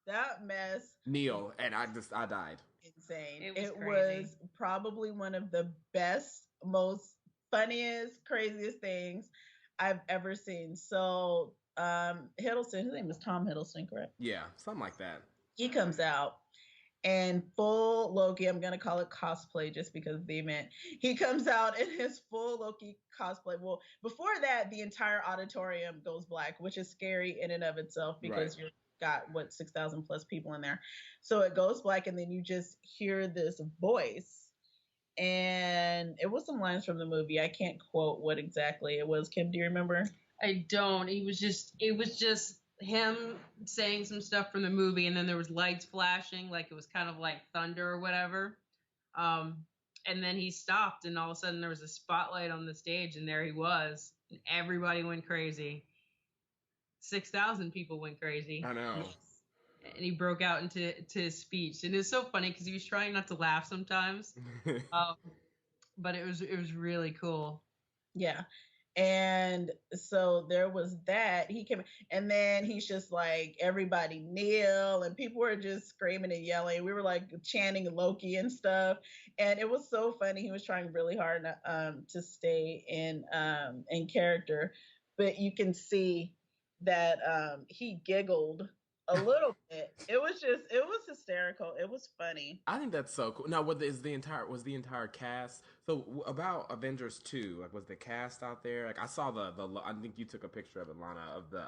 That mess.
Kneel, and I died.
Insane. It was probably one of the best, most funniest, craziest things I've ever seen. So Hiddleston, his name is Tom Hiddleston, correct?
Yeah, something like that.
He comes out and full Loki, I'm going to call it cosplay just because they meant, he comes out in his full Loki cosplay. Well, before that, the entire auditorium goes black, which is scary in and of itself because you're got 6,000 plus people in there. So it goes black and then you just hear this voice. And it was some lines from the movie. I can't quote what exactly it was. Kim, do you remember?
I don't. It was just him saying some stuff from the movie, and then there was lights flashing, like it was kind of like thunder or whatever. And then he stopped, and all of a sudden there was a spotlight on the stage, and there he was, and everybody went crazy. 6,000 people went crazy.
I know.
And he broke out into his speech, and it's so funny because he was trying not to laugh sometimes, but it was really cool.
Yeah. And so there was that. He came, and then he's just like, everybody kneel, and people were just screaming and yelling. We were like chanting Loki and stuff, and it was so funny. He was trying really hard to stay in character, but you can see that he giggled a little bit. It was hysterical. It was funny.
I think that's so cool. Now, was the entire cast? So about Avengers 2, like, was the cast out there? Like, I saw the I think you took a picture of it, Lana, of the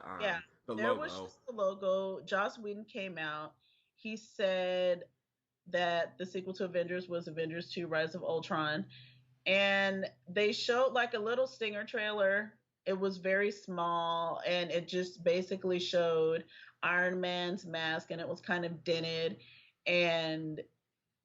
logo.
There was just the logo. Joss Whedon came out. He said that the sequel to Avengers was Avengers 2: Rise of Ultron, and they showed like a little stinger trailer. It was very small, and it just basically showed Iron Man's mask, and it was kind of dented. And,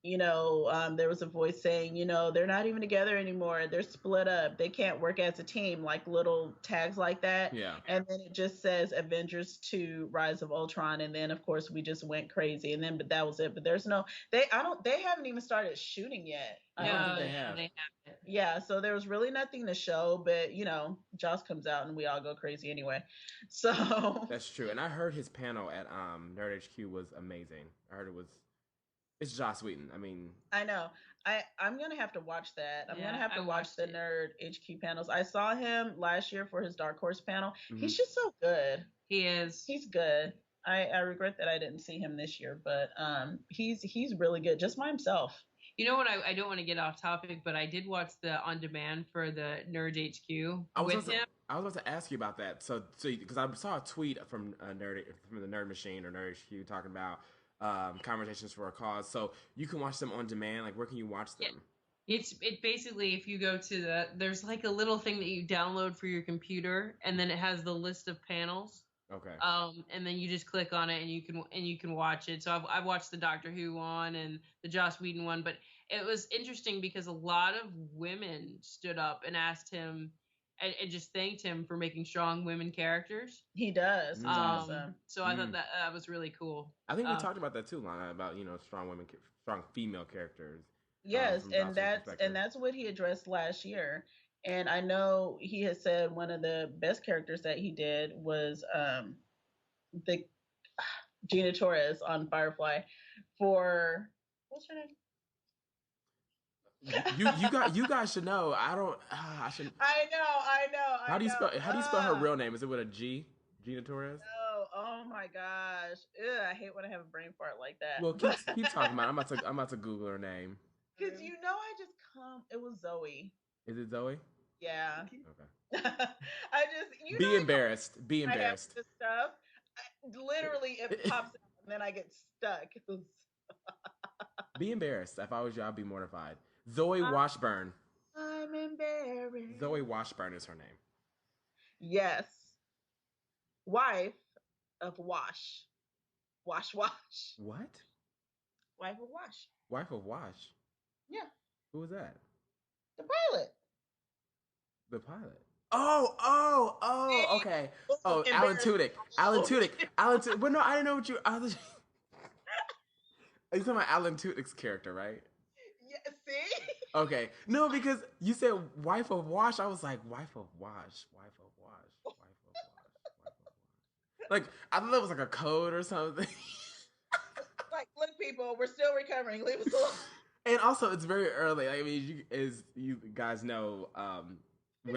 there was a voice saying, they're not even together anymore. They're split up. They can't work as a team, like little tags like that.
Yeah.
And then it just says Avengers 2: Rise of Ultron. And then, of course, we just went crazy. And then, but that was it. But there's they haven't even started shooting yet.
I don't think they have.
Yeah, so there was really nothing to show, but Joss comes out and we all go crazy anyway. So
that's true. And I heard his panel at Nerd HQ was amazing. I heard it's Joss Whedon. I mean,
I know. I'm gonna have to watch that. I'm gonna have to watch the Nerd HQ panels. I saw him last year for his Dark Horse panel. Mm-hmm. He's just so good.
He is.
He's good. I regret that I didn't see him this year, but he's really good just by himself.
You know what? I don't want to get off topic, but I did watch the on demand for the Nerd HQ with him.
I was about to ask you about that. So because I saw a tweet from the Nerd Machine or Nerd HQ talking about Conversations for a Cause. So you can watch them on demand. Like, where can you watch them?
It basically, if you go to there's like a little thing that you download for your computer, and then it has the list of panels.
Okay.
And then you just click on it, and you can watch it. So I've watched the Doctor Who one and the Joss Whedon one, but it was interesting because a lot of women stood up and asked him and just thanked him for making strong women characters.
He does. It's awesome.
So I thought that was really cool.
I think we talked about that too, Lana, about strong female characters.
Yes, and that's what he addressed last year. And I know he has said one of the best characters that he did was the Gina Torres on Firefly for what's her name?
You guys should know. I don't. I should.
I know.
How do you spell her real name? Is it with a G? Gina Torres.
No, oh my gosh. Ugh, I hate when I have a brain fart like
Well,
that.
keep talking about it. I'm about to Google her name.
Because you know, I just come. It was Zoe.
Is it Zoe?
Yeah.
Okay.
I just
be embarrassed. Be
I have
embarrassed.
this stuff. Literally, it pops out and then I get stuck.
Be embarrassed. If I was you, I'd be mortified. Zoe Washburn.
I'm embarrassed.
Zoe Washburn is her name.
Yes. Wife of Wash. Wash.
What?
Wife of Wash.
Wife of Wash?
Yeah.
Who was that?
The pilot.
The pilot. Oh, okay. Oh, Alan Tudyk. But no, I didn't know what you... Are you talking about Alan Tudyk's character, right?
Yeah, see?
Okay. No, because you said wife of Wash. I was like, wife of Wash. Like, I thought that was like a code or something.
Like, look, people, we're still recovering. Leave us alone.
And also, it's very early. Like, I mean, as you guys know,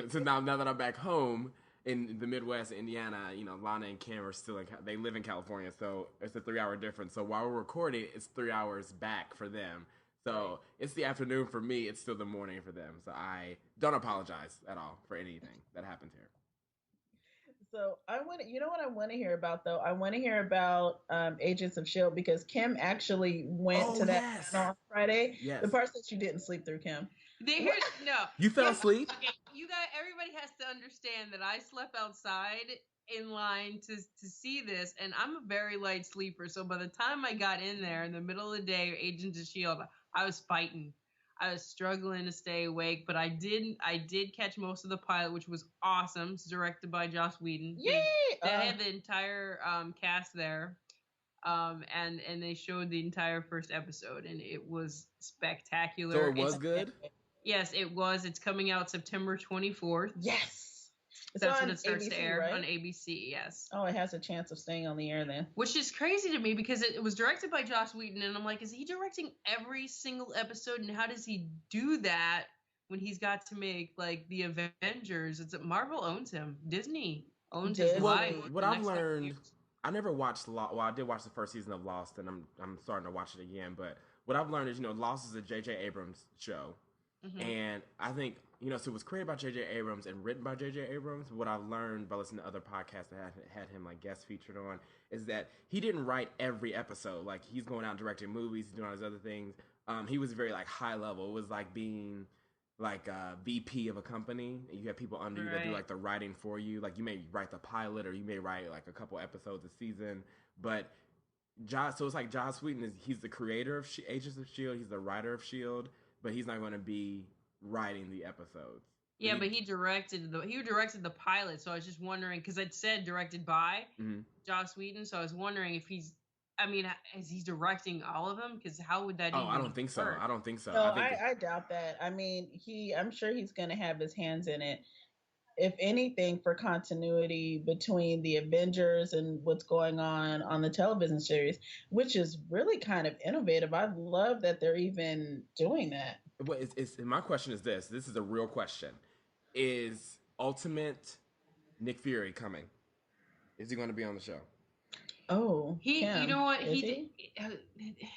so now that I'm back home in the Midwest, Indiana, you know, Lana and Kim are still they live in California, so it's a 3-hour difference. So while we're recording, it's 3 hours back for them. So it's the afternoon for me. It's still the morning for them. So I don't apologize at all for anything that happened here.
So you know what I want to hear about though? I want to hear about Agents of S.H.I.E.L.D. because Kim actually went to that panel on Friday.
Yes.
The parts that you didn't sleep through, Kim.
No.
You fell asleep?
Okay, you guys, everybody has to understand that I slept outside in line to see this, and I'm a very light sleeper. So by the time I got in there in the middle of the day, Agents of S.H.I.E.L.D., I was fighting. I was struggling to stay awake, but I did catch most of the pilot, which was awesome. It's directed by Joss Whedon.
Yay!
They had the entire cast there, and they showed the entire first episode, and it was spectacular.
So it was good?
Yes, it was. It's coming out September 24th.
Yes.
That's when it starts
ABC,
to air,
right?
on ABC, yes.
Oh, it has a chance of staying on the air then.
Which is crazy to me because it was directed by Joss Whedon, and I'm like, is he directing every single episode? And how does he do that when he's got to make, like, the Avengers? It's Marvel owns him. Disney owns his life.
What I've learned, I never watched Lost. Well, I did watch the first season of Lost, and I'm starting to watch it again. But what I've learned is, you know, Lost is a J.J. Abrams show. Mm-hmm. And I think, you know, so it was created by J.J. Abrams and written by J.J. Abrams. What I've learned by listening to other podcasts that had him, like, guest featured on is that he didn't write every episode. Like, he's going out and directing movies, he's doing all these other things. He was very, like, high level. It was like being, like, a VP of a company. And you have people under you that do, like, the writing for you. Like, you may write the pilot or you may write, like, a couple episodes a season. But so it's like Joss Whedon, he's the creator of Agents of S.H.I.E.L.D., he's the writer of S.H.I.E.L.D., but he's not going to be writing the episodes.
Yeah, but he directed the pilot, so I was just wondering, because it said directed by Joss Whedon, so I was wondering if is he directing all of them? Because how would that?
I don't think so. I don't think so.
No, I doubt that. I mean, I'm sure he's going to have his hands in it. If anything, for continuity between the Avengers and what's going on the television series, which is really kind of innovative. I love that they're even doing that.
But my question is this. This is a real question. Is Ultimate Nick Fury coming? Is he going to be on the show?
Oh,
you know what? He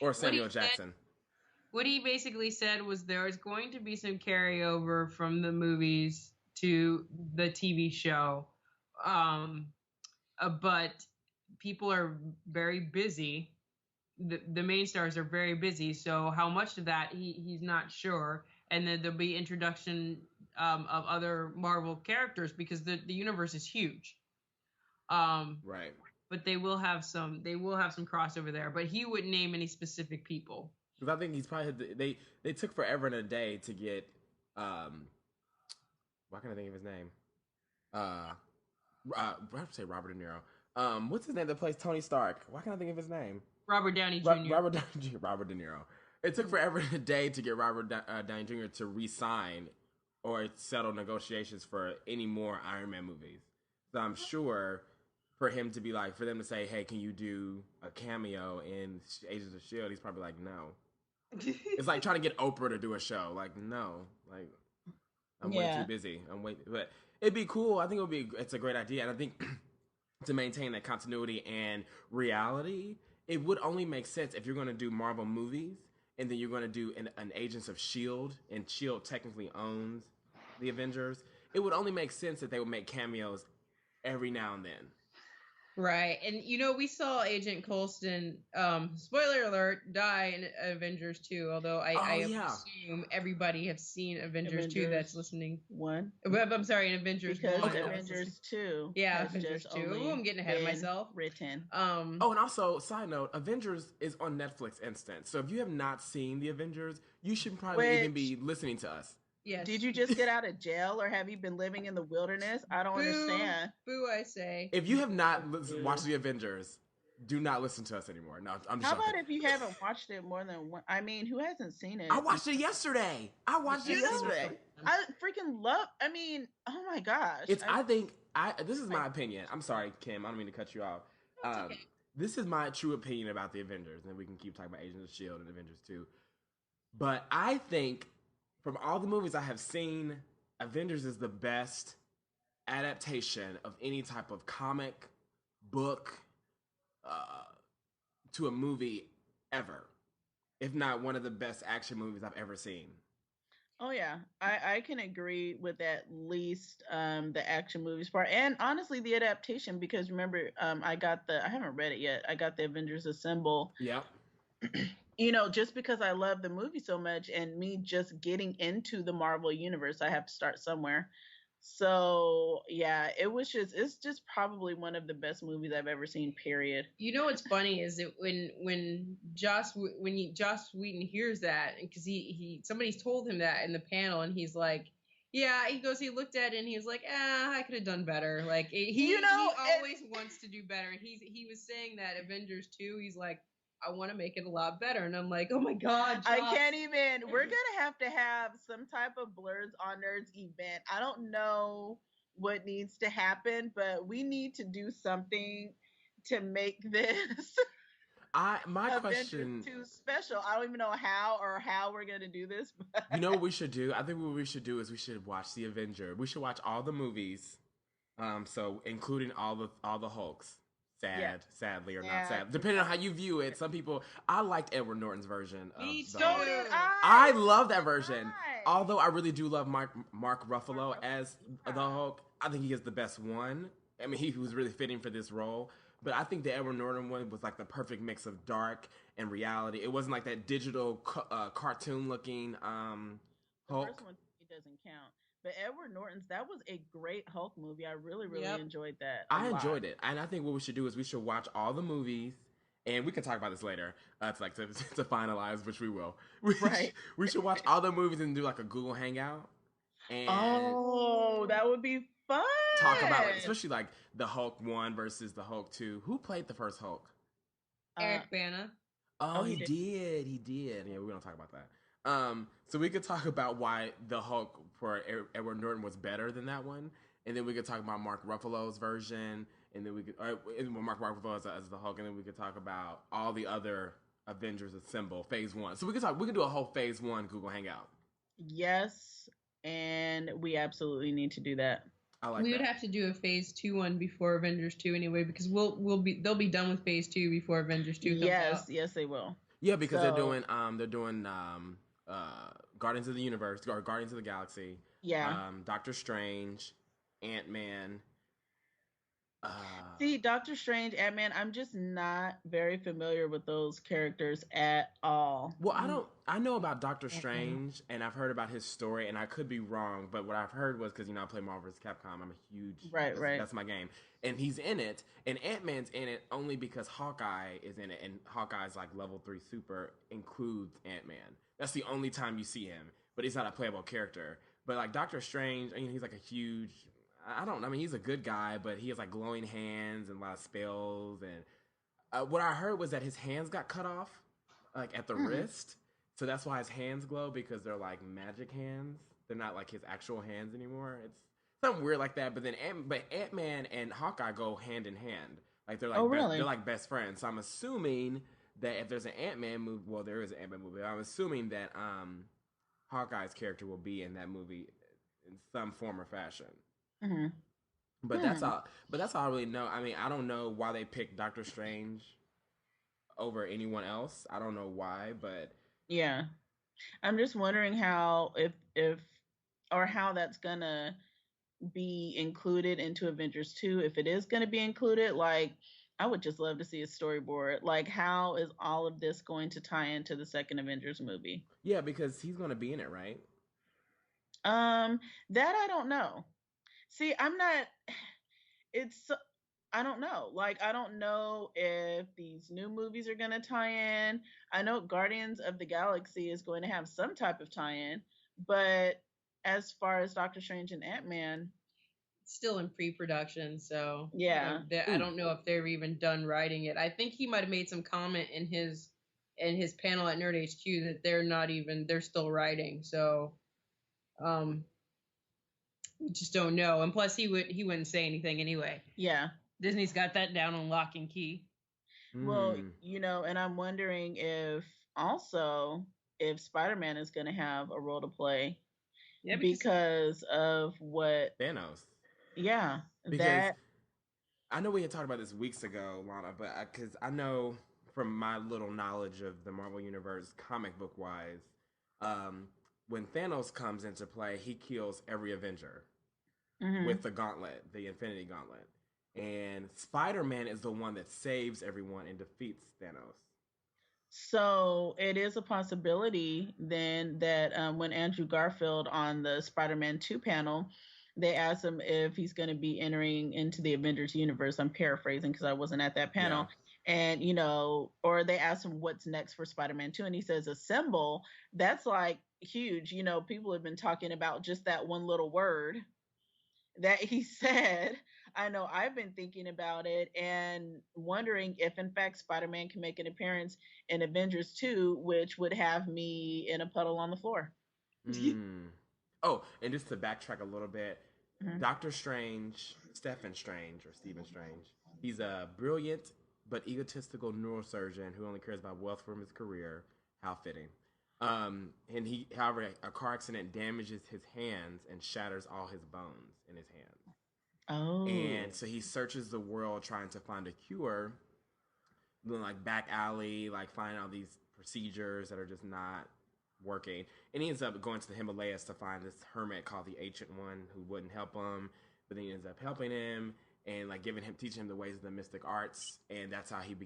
or Samuel Jackson.
What he basically said was there is going to be some carryover from the movies to the TV show, but people are very busy. The main stars are very busy, so how much of that he's not sure. And then there'll be introduction of other Marvel characters because the universe is huge.
Right.
But they will have some crossover there. But he wouldn't name any specific people.
Because I think he's probably they took forever and a day to get why can't I think of his name? I have to say Robert De Niro. What's his name that plays Tony Stark? Why can't I think of his name?
Robert Downey Jr.
Robert De Niro. It took forever and a day to get Robert Downey Jr. to re-sign or settle negotiations for any more Iron Man movies. So I'm sure for him to be like, for them to say, hey, can you do a cameo in Agents of S.H.I.E.L.D., he's probably like, no. It's like trying to get Oprah to do a show. Like, no. Like, I'm way too busy. But it'd be cool. I think it's a great idea. And I think to maintain that continuity and reality, it would only make sense if you're going to do Marvel movies and then you're going to do an Agents of S.H.I.E.L.D., and S.H.I.E.L.D. technically owns the Avengers. It would only make sense that they would make cameos every now and then.
Right. And we saw Agent Coulson, spoiler alert, die in Avengers 2, although I assume everybody has seen Avengers 2 that's listening.
1.
I'm sorry, in Avengers
because
1.
Avengers 2.
Yeah, Avengers 2. Ooh, I'm getting ahead of myself.
Written.
And also, side note, Avengers is on Netflix Instant. So if you have not seen the Avengers, you should probably even be listening to us.
Yes.
Did you just get out of jail, or have you been living in the wilderness? I don't understand.
Boo, I say.
If you have not watched the Avengers, do not listen to us anymore. No, I'm just
How about if you haven't watched it more than one? I mean, who hasn't seen it?
I watched it yesterday. I
freaking love. I mean, oh my gosh.
This is my opinion. I'm sorry, Kim. I don't mean to cut you off.
Okay.
This is my true opinion about the Avengers, and we can keep talking about Agents of S.H.I.E.L.D. and Avengers 2. But I think from all the movies I have seen, Avengers is the best adaptation of any type of comic book to a movie ever. If not one of the best action movies I've ever seen.
Oh yeah, I can agree with at least the action movies part, and honestly the adaptation, because remember I haven't read it yet. I got the Avengers Assemble.
Yeah.
Just because I love the movie so much, and me just getting into the Marvel universe, I have to start somewhere. So yeah, it's just probably one of the best movies I've ever seen, period.
What's funny is that when Joss Whedon hears that, because somebody's told him that in the panel, and he's like, yeah, he looked at it and he's like, I could have done better. Like he always wants to do better. And he was saying that Avengers 2, he's like, I want to make it a lot better. And I'm like, oh my God, Joss.
I can't even. We're going to have some type of Blerds on Nerds event. I don't know what needs to happen, but we need to do something to make this
my question
too special. I don't even know how we're going to do this. But
you know what we should do? I think what we should do is we should watch the Avenger. We should watch all the movies. So including all the Hulks. Sadly or not sad, depending on how you view it. Some people, I liked Edward Norton's version of
so did
I love that version. Although I really do love Mark Ruffalo as the Hulk. I think he is the best one. I mean, he was really fitting for this role. But I think the Edward Norton one was like the perfect mix of dark and reality. It wasn't like that digital cartoon looking Hulk.
The first one doesn't count. But Edward Norton's, that was a great Hulk movie. I really, really enjoyed that.
I enjoyed it. And I think what we should do is we should watch all the movies, and we can talk about this later. To finalize, which we will. We should watch all the movies and do like a Google Hangout. And
that would be fun.
Talk about it, especially like the Hulk 1 versus the Hulk 2. Who played the first Hulk?
Eric Bana.
Oh, he did. He did. Yeah, we're going to talk about that. So we could talk about why the Hulk for Edward Norton was better than that one, and then we could talk about Mark Ruffalo's version, and then we could Mark Ruffalo as the Hulk, and then we could talk about all the other Avengers Assemble Phase 1. So we could do a whole Phase 1 Google Hangout.
Yes, and we absolutely need to do that.
We would have to do a Phase 2 one before Avengers 2 anyway, because they'll be done with Phase 2 before Avengers 2 comes out.
Yes, they will.
Yeah, because they're doing Guardians of the Universe or Guardians of the Galaxy.
Yeah.
Doctor Strange, Ant-Man.
See, Doctor Strange, Ant-Man, I'm just not very familiar with those characters at all.
Well, I know about Doctor Strange, and I've heard about his story, and I could be wrong, but what I've heard was, because, I play Marvel vs. Capcom, I'm a huge... Right. That's my game. And he's in it, and Ant-Man's in it only because Hawkeye is in it, and Hawkeye's, level 3 super includes Ant-Man. That's the only time you see him, but he's not a playable character. But, Doctor Strange, he's, a huge... he's a good guy, but he has glowing hands and a lot of spells. And what I heard was that his hands got cut off, at the wrist. So that's why his hands glow, because they're magic hands. they're not like his actual hands anymore. It's something weird like that. But then Ant Man and Hawkeye go hand in hand. Like
Oh, really?
they're like best friends. So I'm assuming that if there's an Ant Man movie, well, there is an Ant Man movie. I'm assuming that Hawkeye's character will be in that movie in some form or fashion.
Mm-hmm.
But that's all. But that's all I really know. I mean, I don't know why they picked Doctor Strange over anyone else. I don't know why, but
Yeah. I'm just wondering how if or how that's gonna be included into Avengers 2. If it is gonna be included, like I would just love to see a storyboard. Like how is all of this going to tie into the second Avengers movie?
yeah, because he's going to be in it, right?
That I don't know. See, I'm not it's I don't know. Like I don't know if these new movies are going to tie in. I know Guardians of the Galaxy is going to have some type of tie-in, but as far as Doctor Strange and Ant-Man,
Still in pre-production, so
yeah.
I don't know if they're even done writing it. I think he might have made some comment in his panel at Nerd HQ that they're still writing. So we just don't know. And plus he wouldn't say anything anyway.
Yeah.
Disney's got that down on lock and key.
Well, and I'm wondering if also if Spider-Man is going to have a role to play. Yeah, because of what
Thanos.
Yeah,
because I know we had talked about this weeks ago, Lana, but because I know from my little knowledge of the Marvel Universe, comic book wise, when Thanos comes into play, he kills every Avenger with the gauntlet, the Infinity Gauntlet. And Spider-Man is the one that saves everyone and defeats Thanos.
So it is a possibility then that when Andrew Garfield on the Spider-Man 2 panel, they asked him if he's going to be entering into the Avengers universe. I'm paraphrasing because I wasn't at that panel. Yeah. And, or they asked him what's next for Spider-Man 2. And he says, assemble. That's like huge. People have been talking about just that one little word that he said. I know I've been thinking about it and wondering if, in fact, Spider-Man can make an appearance in Avengers 2, which would have me in a puddle on the floor.
Oh, and just to backtrack a little bit, Doctor Strange, Stephen Strange, he's a brilliant but egotistical neurosurgeon who only cares about wealth from his career. How fitting. And however, a car accident damages his hands and shatters all his bones in his hands.
Oh.
And so he searches the world trying to find a cure, like back alley, like finding all these procedures that are just not working. And he ends up going to the Himalayas to find this hermit called the Ancient One who wouldn't help him, but then he ends up helping him and like teaching him the ways of the mystic arts. And that's how he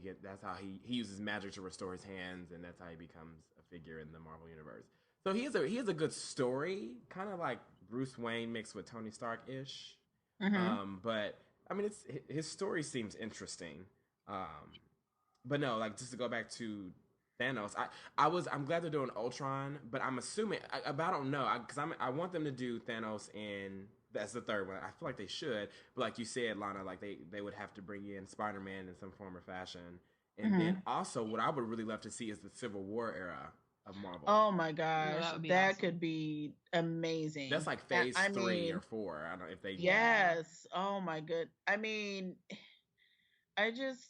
uses magic to restore his hands, and that's how he becomes a figure in the Marvel universe. So he has a good story, kind of like Bruce Wayne mixed with Tony Stark ish. But I mean, his story seems interesting. But no, like just to go back to Thanos, I'm glad they're doing Ultron, but I'm assuming I don't know because I want them to do Thanos in that's the third one. I feel like they should, but like you said, Lana, like they would have to bring in Spider-Man in some form or fashion, and then also what I would really love to see is the Civil War era of Marvel.
Oh my gosh, that awesome. Could be amazing.
That's like phase 3 or 4. I don't know if they.
Yes. Oh my good. I mean, I just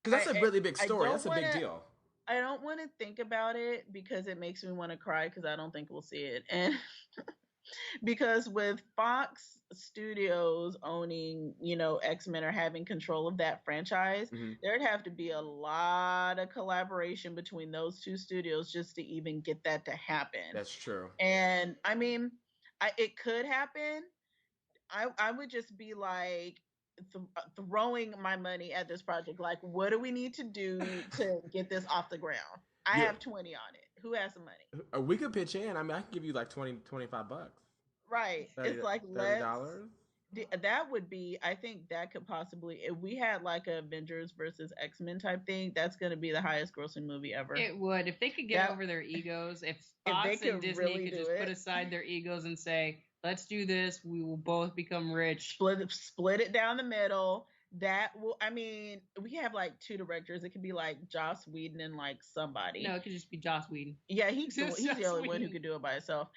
because that's a really big story. That's a big deal.
I don't want to think about it because it makes me want to cry because I don't think we'll see it. And because with Fox Studios owning, X-Men or having control of that franchise, there'd have to be a lot of collaboration between those two studios just to even get that to happen.
That's true.
And I mean, it could happen. I would just be like, throwing my money at this project. Like, what do we need to do to get this off the ground? I have 20 on it. Who has some money?
We could pitch in. I mean, I can give you like $20, $25.
Right.
30,
it's like
$30.
That would be, I think that could possibly, if we had like a Avengers versus X-Men type thing, that's going to be the highest grossing movie ever.
It would. If they could get over their egos, if Fox and Disney really could just put aside their egos and say, let's do this, we will both become rich.
Split it down the middle. That will, I mean, we have like 2 directors. It could be like Joss Whedon and like somebody.
No, it could just be Joss Whedon.
Yeah, he's the only one who could do it by himself.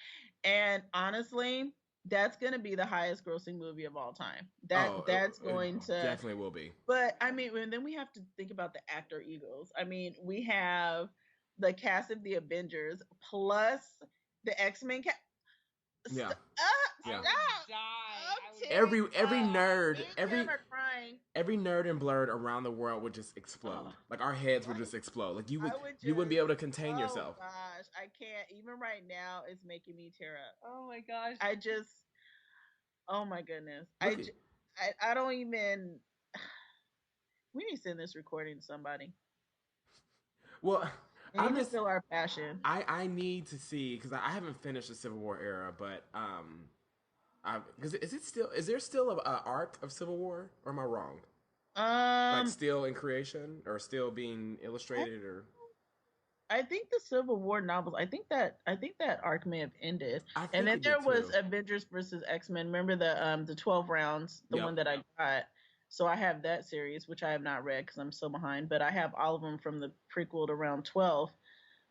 And honestly, that's going to be the highest grossing movie of all time.
Oh,
That's
it
going to.
definitely will be.
But I mean, and then we have to think about the actor egos. I mean, we have the cast of the Avengers plus the X-Men cast.
Yeah.
I
Yeah.
would die. I would
Every nerd,
me and Tim are crying.
every nerd and blurred around the world would just explode.
Oh,
Like our heads would
right?
just explode. Like
I would
you wouldn't be
just.
able to contain
Oh
yourself.
gosh, I can't. Even right now, it's making me tear up.
Oh my gosh.
I just. Oh my goodness.
Look at
I don't even. We need to send this recording to somebody.
well,
They
I'm
need to
just
feel our passion.
I need to see because I haven't finished the Civil War era, but because is there still a arc of Civil War or am I wrong? Like
Um,
still in creation or still being illustrated or
I think the Civil War novels. I think that arc may have ended,
I
and
think
then
it
there
did
was
too.
Avengers versus X-Men. Remember the 12 rounds, the
Yep.
one that I got. So I have that series, which I have not read because I'm so behind. But I have all of them from the prequel to round 12.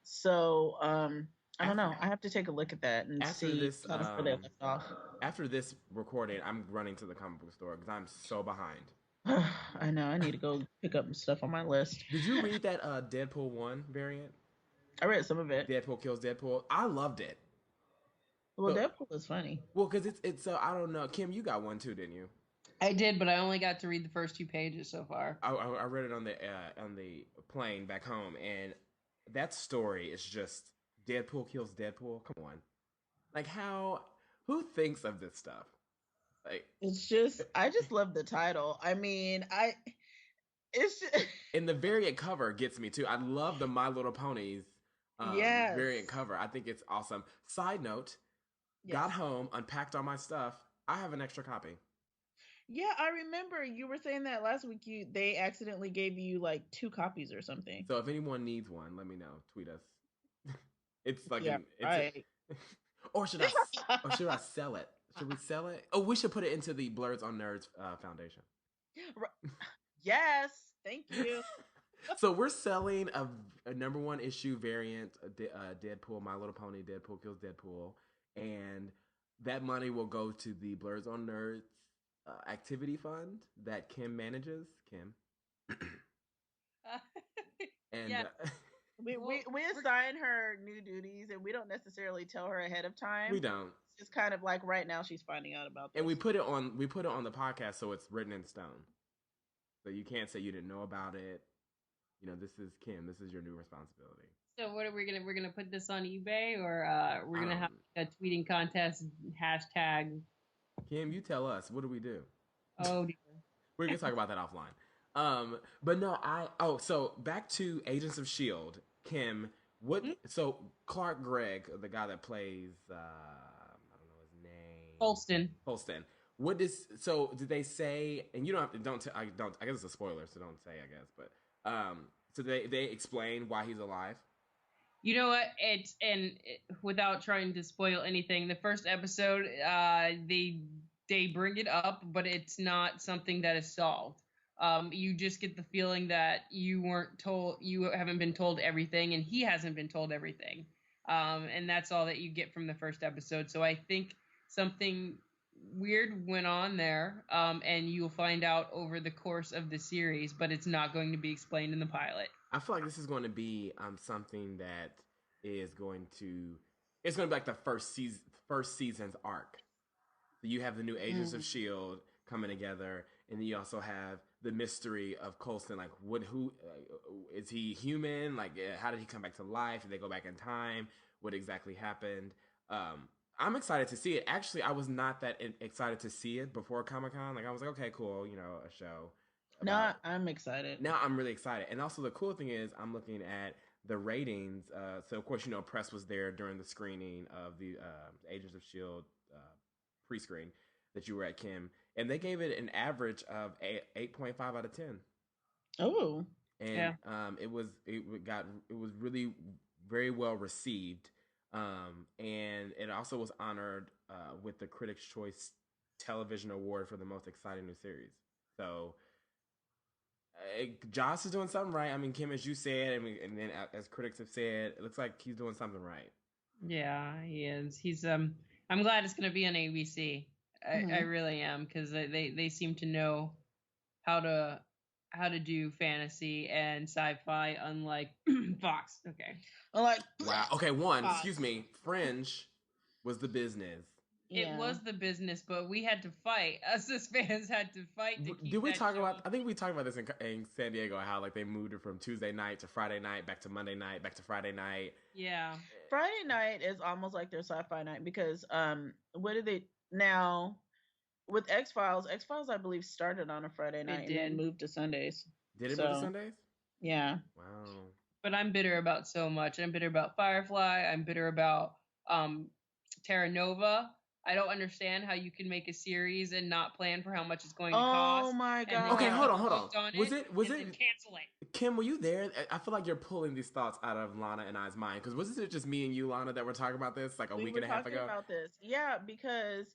So I don't
After,
know. I have to take a look at that and
after
see
this
kind of where they left off.
after this recording, I'm running to the comic book store because I'm so behind.
I know. I need to go pick up some stuff on my list.
Did you read that Deadpool 1 variant?
I read some of it.
Deadpool kills Deadpool. I loved it.
Well,
So,
Deadpool is funny.
well, because it's I don't know. Kim, you got one too, didn't you?
I did, but I only got to read the first 2 pages so far.
I read it on the plane back home, and that story is just Deadpool kills Deadpool. Come on, like how who thinks of this stuff? Like
It's just I just love the title. I mean, it's just,
and the variant cover gets me too. I love the My Little Ponies
yes.
variant cover. I think it's awesome. Side note:
Yes.
got home, unpacked all my stuff. I have an extra copy.
Yeah, I remember you were saying that last week. They accidentally gave you like 2 copies or something.
So if anyone needs one, let me know. Tweet us. It's like
yeah, right.
or should I sell it? Should we sell it? Oh, we should put it into the Blerds on Nerds Foundation.
Yes, thank you.
So we're selling a number 1 issue variant, Deadpool, My Little Pony, Deadpool kills Deadpool, and that money will go to the Blerds on Nerds activity fund that Kim manages. Kim. And
yeah.
We assign her new duties, and we don't necessarily tell her ahead of time.
We don't.
It's just kind of like right now she's finding out about this.
And we put it on the podcast so it's written in stone. So you can't say you didn't know about it. You know, this is Kim. This is your new responsibility.
So what are we're gonna put this on eBay or we're gonna have a tweeting contest hashtag?
Kim, you tell us. What do we do?
Oh dear.
We're gonna talk about that offline. But no, so back to Agents of Shield. Kim, what? Mm-hmm. So Clark Gregg, the guy that plays, I don't know his name. Colston. Did they say? And you don't. I guess it's a spoiler, so don't say. I guess, but so they explain why he's alive.
You know what? Without trying to spoil anything, the first episode, they bring it up, but it's not something that is solved. You just get the feeling that you haven't been told everything, and he hasn't been told everything. And that's all that you get from the first episode. So I think something weird went on there, and you'll find out over the course of the series, but it's not going to be explained in the pilot.
I feel like this is going to be something that is going to be like the first season's arc. So you have the new Agents of S.H.I.E.L.D. coming together, and then you also have the mystery of Coulson. Like, is he human? Like, how did he come back to life? Did they go back in time? What exactly happened? I'm excited to see it. Actually, I was not that excited to see it before Comic-Con. Like, I was like, okay, cool, a show.
No, I'm excited.
Now I'm really excited. And also the cool thing is I'm looking at the ratings. So, of course, press was there during the screening of the Agents of S.H.I.E.L.D. Pre-screen that you were at, Kim. And they gave it an average of 8.5 out of 10.
Oh.
And yeah. It was really very well received. And it also was honored with the Critics' Choice Television Award for the most exciting new series. So Joss is doing something right. I mean, Kim, as you said, and then as critics have said, it looks like he's doing something right.
Yeah, he is. He's I'm glad it's gonna be on ABC. I
Mm-hmm.
really am, because they seem to know how to how to do fantasy and sci-fi, unlike Fox. Okay.
Like,
Wow. Okay, one, excuse
Fox.
me. Fringe was the business.
It
Yeah.
was the business, but we had to fight. Us as fans had to fight to
Did
keep
we
that
talk
show
about?
on.
I think we talked about this in San Diego. How like they moved it from Tuesday night to Friday night, back to Monday night, back to Friday night.
Yeah.
Friday night is almost like their sci-fi night because what did they now with X-Files? X-Files I believe started on a Friday
It
night and then
did.
moved to Sundays.
Did it move to
So,
Sundays?
yeah.
Wow.
But I'm bitter about so much. I'm bitter about Firefly. I'm bitter about um Terra Nova. I don't understand how you can make a series and not plan for how much it's going to
Oh
cost,
my
and then
Okay,
get
god.
hold on,
people
hold on.
hooked on
Was
it
it? Was
and
it?
then cancel it.
Kim, were you there? I feel like you're pulling these thoughts out of Lana and I's mind because wasn't it just me and you, Lana, that were talking about this like a
We
week
were
and a half
talking
ago?
about this. Yeah, because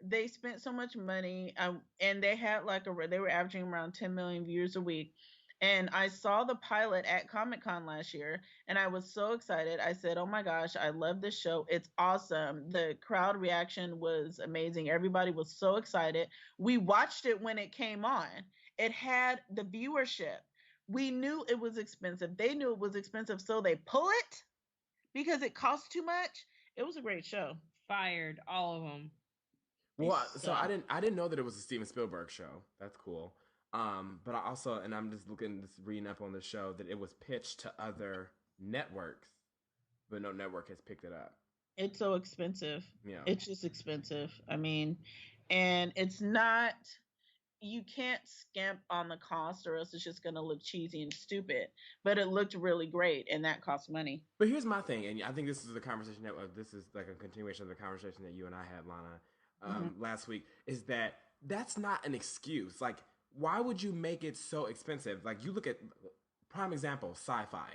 they spent so much money and they had like they were averaging around 10 million views a week. And I saw the pilot at Comic-Con last year and I was so excited. I said, "Oh my gosh, I love this show. It's awesome." The crowd reaction was amazing. Everybody was so excited. We watched it when it came on. It had the viewership. We knew it was expensive. They knew it was expensive, so they pull it because it costs too much. It was a great show.
Fired all of them.
They
Well, so
suck.
I didn't know that it was a Steven Spielberg show. That's cool. But I also, and I'm just looking, just reading up on the show that it was pitched to other networks, but no network has picked it up.
It's so expensive.
Yeah.
It's just expensive. I mean, and it's not, you can't skimp on the cost or else it's just going to look cheesy and stupid. But it looked really great and that cost money.
But here's my thing, and I think this is the conversation that this is like a continuation of the conversation that you and I had, Lana,
Mm-hmm.
last week. Is that that's not an excuse? Like, why would you make it so expensive? Like, you look at prime example, sci-fi.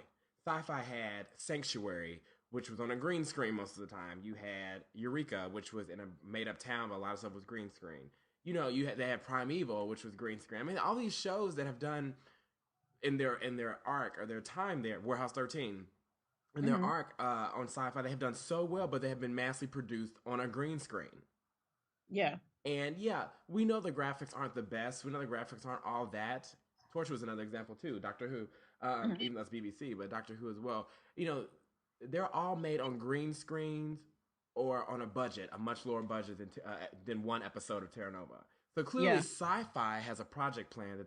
Sci-fi had Sanctuary, which was on a green screen most of the time. You had Eureka, which was in a made-up town, but a lot of stuff was green screen. You know, they had Primeval, which was green screen. I mean, all these shows that have done in their arc or their time there, Warehouse 13, in their
Mm-hmm.
arc on sci-fi, they have done so well, but they have been massively produced on a green screen.
Yeah.
And yeah, we know the graphics aren't the best. We know the graphics aren't all that. Torture was another example too. Doctor Who,
Mm-hmm.
even though it's BBC, but Doctor Who as well. You know, they're all made on green screens or on a budget, a much lower budget than one episode of Terra Nova. So clearly,
Yeah.
Sci-Fi has a project plan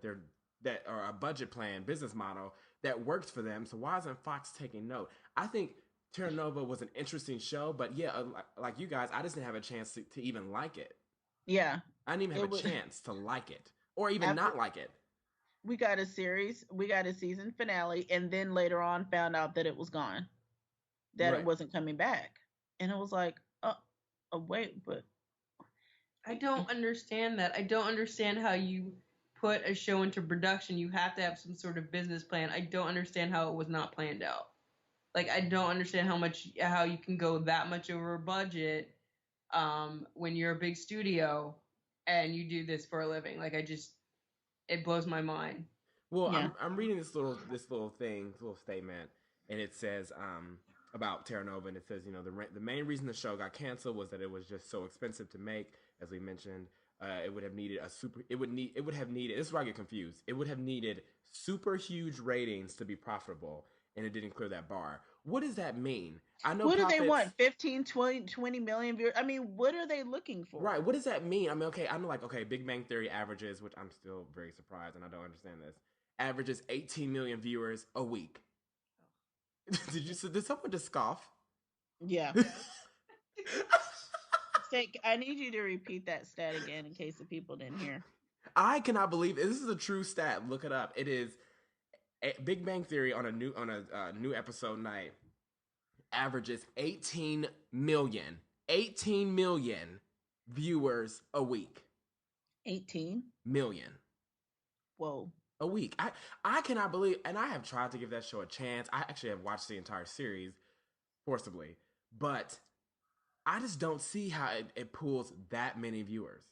that or a budget plan, business model that works for them. So why isn't Fox taking note? I think Terra Nova was an interesting show, but yeah, like you guys, I just didn't have a chance to even like it.
Yeah.
I didn't even have
It
a
was
chance to like it or even
after
not like it.
we got a series, we got a season finale, and then later on found out that it was gone, that it
Right.
wasn't coming back. And it was like, wait, but
I don't understand that. I don't understand how you put a show into production. You have to have some sort of business plan. I don't understand how it was not planned out. Like, I don't understand how you can go that much over budget when you're a big studio and you do this for a living. Like, it blows my mind.
Well,
yeah.
I'm reading this little thing, this little statement, and it says about Terra Nova, and it says the main reason the show got canceled was that it was just so expensive to make, as we mentioned. It would have needed it would have needed. This is where I get confused. It would have needed super huge ratings to be profitable, and it didn't clear that bar. What does that mean? I know
What do they
profits.
want? 15, 20 million viewers? I mean, what are they looking for?
Right. What does that mean? I mean, okay, I know like okay, Big Bang Theory averages, which I'm still very surprised and I don't understand this. Averages 18 million viewers a week. Did someone just scoff?
Yeah. I need you to repeat that stat again in case the people didn't hear.
I cannot believe it. This is a true stat. Look it up. It is Big Bang Theory on a new episode night averages 18 million viewers a week.
18
million.
Whoa.
A week. I cannot believe, and I have tried to give that show a chance. I actually have watched the entire series forcibly, but I just don't see how it pulls that many viewers.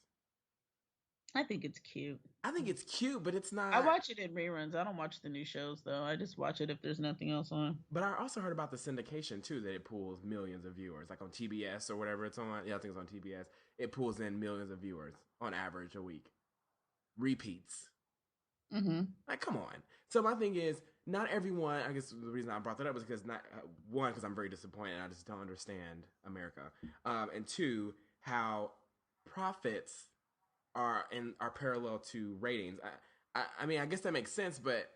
I think it's cute.
I think it's cute, but it's not.
I watch it in reruns. I don't watch the new shows though. I just watch it if there's nothing else on.
But I also heard about the syndication too, that it pulls millions of viewers, like on TBS or whatever it's on. Yeah, I think it's on TBS. It pulls in millions of viewers on average a week. Repeats.
Mm-hmm.
Like, come on. So my thing is, not everyone. I guess the reason I brought that up is because not one, because I'm very disappointed. I just don't understand America, and two, how profits are parallel to ratings. I mean, I guess that makes sense, but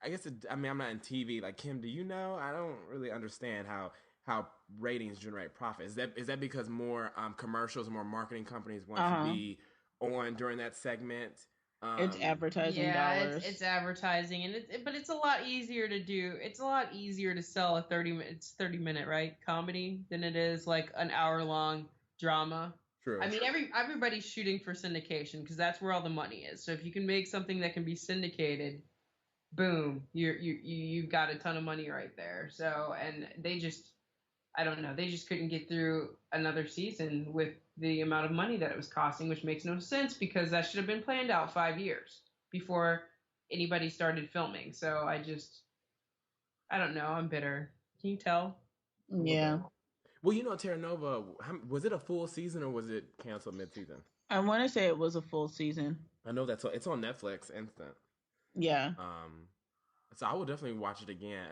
I guess I mean, I'm not in TV. Like, Kim, do you know? I don't really understand how ratings generate profit. Is that because more commercials, more marketing companies want to be on during that segment?
It's advertising dollars.
It's advertising, and but it's a lot easier to do. It's a lot easier to sell a 30-minute right comedy than it is like an hour-long drama.
True.
I mean, everybody's shooting for syndication because that's where all the money is. So if you can make something that can be syndicated, boom, you've got a ton of money right there. So, and they just, I don't know, they just couldn't get through another season with the amount of money that it was costing, which makes no sense because that should have been planned out 5 years before anybody started filming. So I don't know, I'm bitter. Can you tell?
Yeah.
Well, you know, Terra Nova, was it a full season or was it canceled mid-season?
I want to say it was a full season.
I know it's on Netflix Instant.
Yeah.
So I will definitely watch it again.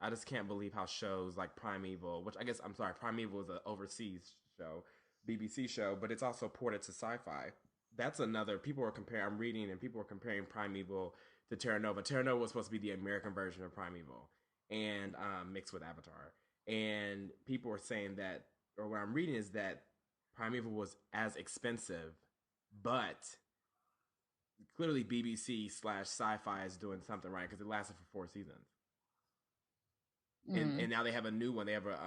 I just can't believe how shows like Primeval, which I guess Primeval is an overseas show, BBC show, but it's also ported to Sci-Fi. That's another. People are comparing. I'm reading, and people are comparing Primeval to Terra Nova. Terra Nova was supposed to be the American version of Primeval, and mixed with Avatar. And people are saying that, or what I'm reading is that Primeval was as expensive, but clearly BBC/Sci-Fi is doing something right because it lasted for 4 seasons. And now they have a new one. They have a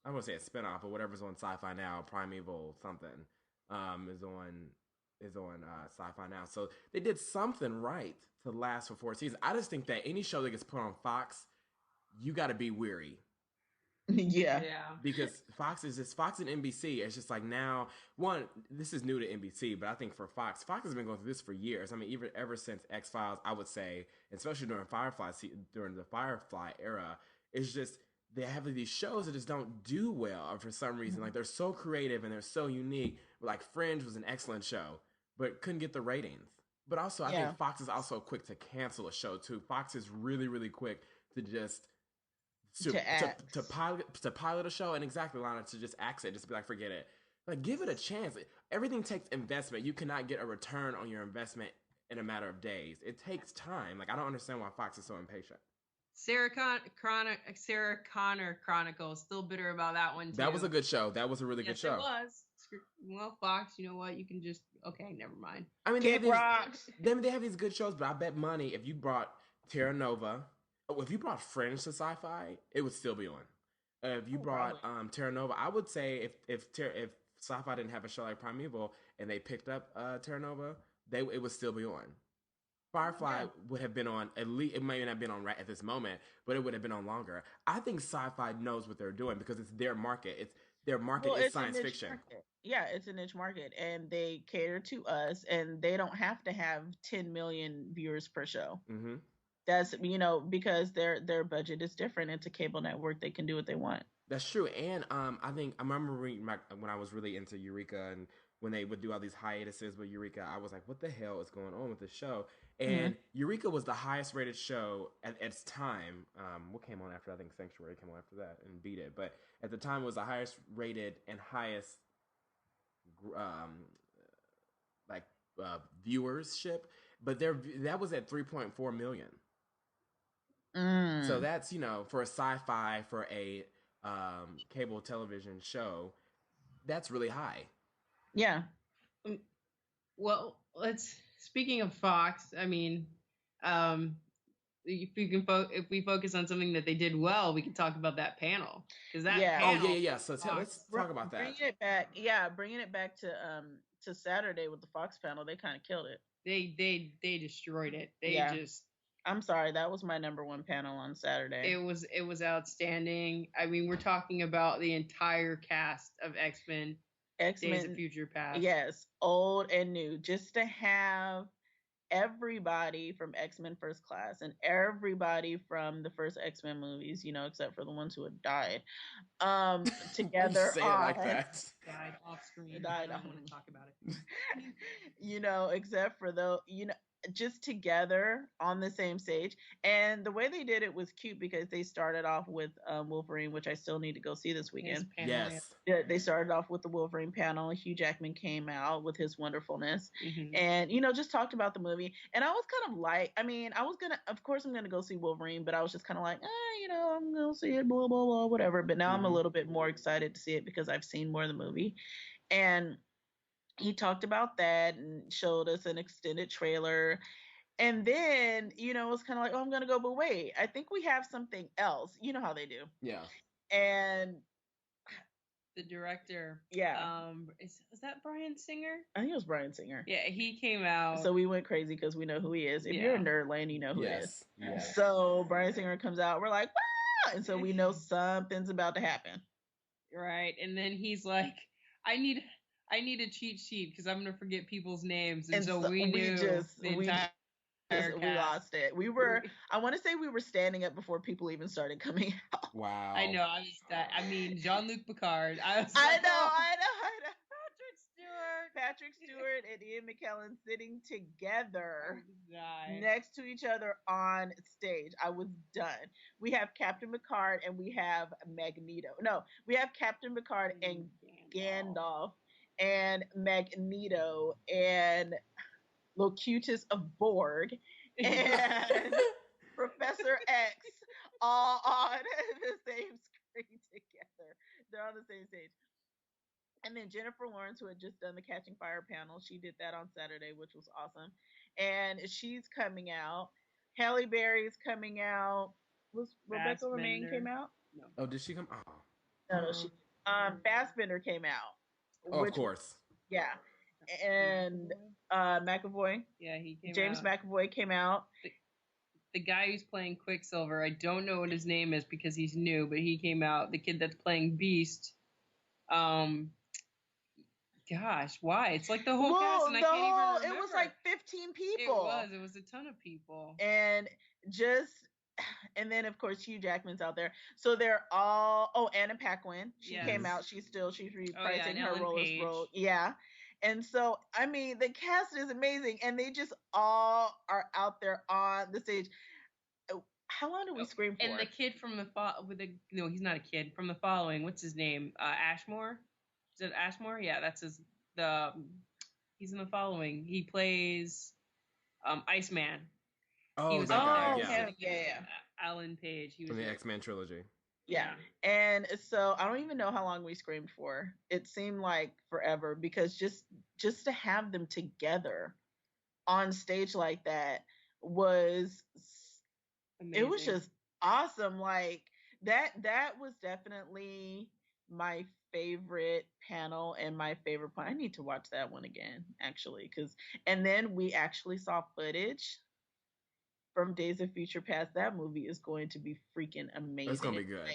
I won't say a spinoff, but whatever's on Sci-Fi now, Primeval something, is on Sci-Fi now. So they did something right to last for 4 seasons. I just think that any show that gets put on Fox, you got to be weary.
Yeah.
Because Fox and NBC, it's just like now, one, this is new to NBC, but I think for Fox has been going through this for years. I mean, even ever since X-Files, I would say, especially during the Firefly era, it's just they have these shows that just don't do well for some reason. Like, they're so creative and they're so unique. Like, Fringe was an excellent show, but couldn't get the ratings. But also, I think Fox is also quick to cancel a show too. Fox is really, really quick to just to pilot a show, and exactly, Lana, to just axe it, just be like, forget it. Like, give it a chance. Everything takes investment. You cannot get a return on your investment in a matter of days. It takes time. Like, I don't understand why Fox is so impatient.
Sarah Connor Chronicles, still bitter about that one too.
That was a good show. That was a really good show.
It was. Well, Fox, you know what? You can just never mind.
I mean, they have these good shows, but I bet money if you brought Terra Nova. If you brought Fringe to Sci-Fi, it would still be on. If you brought Terra Nova, I would say if Sci-Fi didn't have a show like Primeval and they picked up Terra Nova, it would still be on. Firefly would have been on, at least, it may not have been on right at this moment, but it would have been on longer. I think Sci-Fi knows what they're doing because it's their market. Their market is science fiction.
Market. Yeah, it's a niche market, and they cater to us, and they don't have to have 10 million viewers per show.
Mm-hmm.
That's, because their budget is different. It's a cable network. They can do what they want.
That's true. And I think I remember when I was really into Eureka, and when they would do all these hiatuses with Eureka, I was like, what the hell is going on with this show? And Eureka was the highest rated show at its time. What came on after? I think Sanctuary came on after that and beat it. But at the time, it was the highest rated and highest viewership. But that was at 3.4 million. So that's, for a Sci-Fi, for a cable television show, that's really high.
Yeah.
Well, speaking of Fox, I mean, if we focus on something that they did well, we can talk about that panel. Because that panel,
So let's talk about that.
Bringing it back to Saturday with the Fox panel, they kind of killed it.
They destroyed it.
I'm sorry, that was my number one panel on Saturday.
It was outstanding. I mean, we're talking about the entire cast of X-Men.
X-Men
Days of Future Past.
Yes, old and new. Just to have everybody from X-Men First Class and everybody from the first X-Men movies, except for the ones who had died, together
say
on
it like that.
Died off screen.
Died
I
off.
don't want to talk about it.
Except for those, just together on the same stage. And the way they did it was cute because they started off with Wolverine, which I still need to go see this weekend.
Yes.
Yeah, they started off with the Wolverine panel. Hugh Jackman came out with his wonderfulness,
Mm-hmm.
and just talked about the movie. And I was kind of like, I was gonna, of course, I'm gonna go see Wolverine, but I was just kind of like, I'm gonna see it, blah blah blah, whatever. But now I'm a little bit more excited to see it because I've seen more of the movie, and he talked about that and showed us an extended trailer. And then, it was kind of like, oh, I'm going to go, but wait, I think we have something else. You know how they do.
Yeah.
And
the director,
yeah.
Is that Bryan Singer?
I think it was Bryan Singer.
Yeah, he came out.
So we went crazy because we know who he is. If you're in Nerdland, you know who it is.
Yes.
So Bryan Singer comes out. We're like, wow! And so we know something's about to happen.
Right. And then he's like, I need a cheat sheet because I'm going to forget people's names. And so we knew the entire
we lost it. We were, I want to say we were standing up before people even started coming out.
Wow.
I know. I mean, Jean-Luc Picard. I
know.
Patrick
Stewart and Ian McKellen sitting together next to each other on stage. I was done. We have Captain Picard and we have Magneto. No, we have Captain Picard and Gandalf and Magneto and Locutus of Borg and Professor X all on the same screen together. They're on the same stage. And then Jennifer Lawrence, who had just done the Catching Fire panel, she did that on Saturday, which was awesome. And she's coming out. Halle Berry's coming out. Was Rebecca Romijn came out?
No. Oh, did she come? Oh.
No, she. Fassbender came out.
Oh, of course.
Yeah. And McAvoy.
Yeah, he came
James
out.
McAvoy came out.
The guy who's playing Quicksilver, I don't know what his name is because he's new, but he came out. The kid that's playing Beast. Gosh, why? It's like the whole cast, and I can't even remember.
It was like 15 people.
It was a ton of people.
And then of course Hugh Jackman's out there. So they're all Anna Paquin. She came out. She's reprising her role as Rogue. Yeah. And so the cast is amazing, and they just all are out there on the stage. How long do we scream for?
And the kid from no, he's not a kid from The Following. What's his name? Ashmore. Is it Ashmore? Yeah, that's he's in The Following. He plays Iceman.
Oh,
he was
yeah.
Alan Page. He was
from the X-Men trilogy.
Yeah. And so I don't even know how long we screamed for. It seemed like forever because just to have them together on stage like that was amazing. It was just awesome. Like that was definitely my favorite panel and my favorite point. I need to watch that one again, actually, and then we actually saw footage from Days of Future Past. That movie is going to be freaking amazing.
It's gonna be good.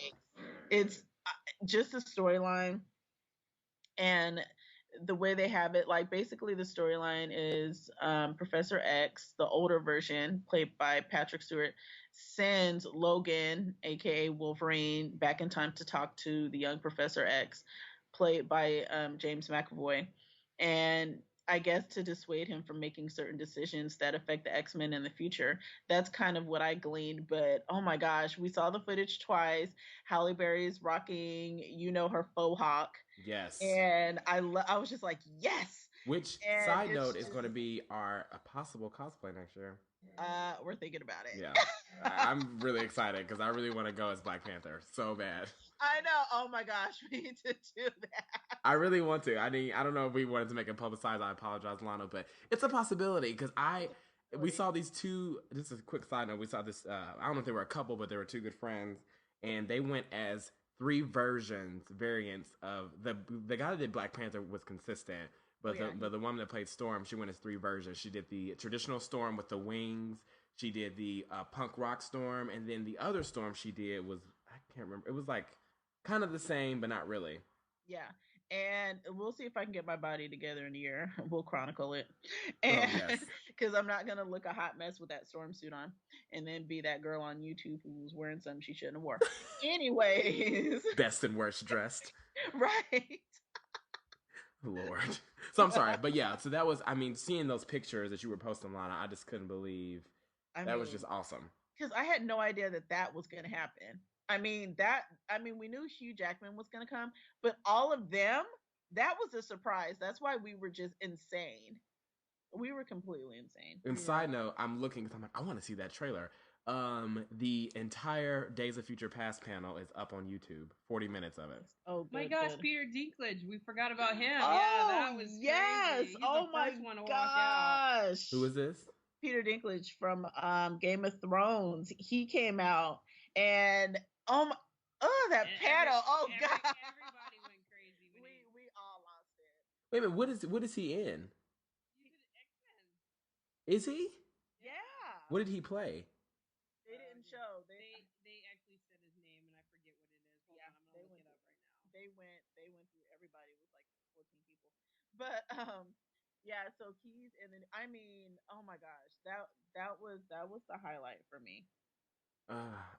It's just the storyline and the way they have it. Like basically, the storyline is Professor X, the older version, played by Patrick Stewart, sends Logan, aka Wolverine, back in time to talk to the young Professor X, played by James McAvoy, and I guess to dissuade him from making certain decisions that affect the X-Men in the future. That's kind of what I gleaned. But oh my gosh, we saw the footage twice. Halle Berry's rocking, her faux hawk.
Yes.
And I was just like, yes.
Which, side note, is going to be a possible cosplay next year.
We're thinking about it.
Yeah. I'm really excited because I really want to go as Black Panther so bad.
I know. Oh my gosh, we need to do that.
I really want to. I don't know if we wanted to make it publicized. I apologize, Lano, but it's a possibility because we saw these two. This is a quick side note. We saw this. I don't know if they were a couple, but they were two good friends, and they went as three variants of the guy that did Black Panther was consistent. But the woman that played Storm, she went as three versions. She did the traditional Storm with the wings. She did the punk rock Storm, and then the other Storm she did was, I can't remember. It was like kind of the same, but not really.
Yeah, and we'll see if I can get my body together in a year. We'll chronicle it,
Oh
and
yes.
because I'm not gonna look a hot mess with that storm suit on, and then be that girl on YouTube who's wearing something she shouldn't have wore. Anyways,
Best and worst dressed.
right?
Lord. So I'm sorry, but yeah. So that was. I mean, seeing those pictures that you were posting, Lana, I just couldn't believe
I
that was
mean,
just awesome.
because I had no idea that that was gonna happen. I mean, we knew Hugh Jackman was gonna come, but all of them, that was a surprise. That's why we were just insane. We were completely insane.
And side note, I'm looking because I'm like, I want to see that trailer. The entire Days of Future Past panel is up on YouTube. 40 minutes of it.
Oh, good,
My gosh,
good.
Peter Dinklage. We forgot about him.
Oh,
Yeah, that was
yes.
crazy. He's
Oh
the
my
first one to walk out.
gosh.
Who is this?
Peter Dinklage from Game of Thrones. He came out and oh my, oh that
And
panel. Oh god.
Everybody went crazy when
we all lost it.
Wait a minute. What is he in?
he's an X-Men.
Is he?
Yeah.
What did he play?
They didn't show.
They actually said his name and I forget what it is. Hold on, I'm gonna look it up right now.
They went through everybody. It was like 14 people. But yeah, so Keys and then I mean, oh my gosh. That was the highlight for me.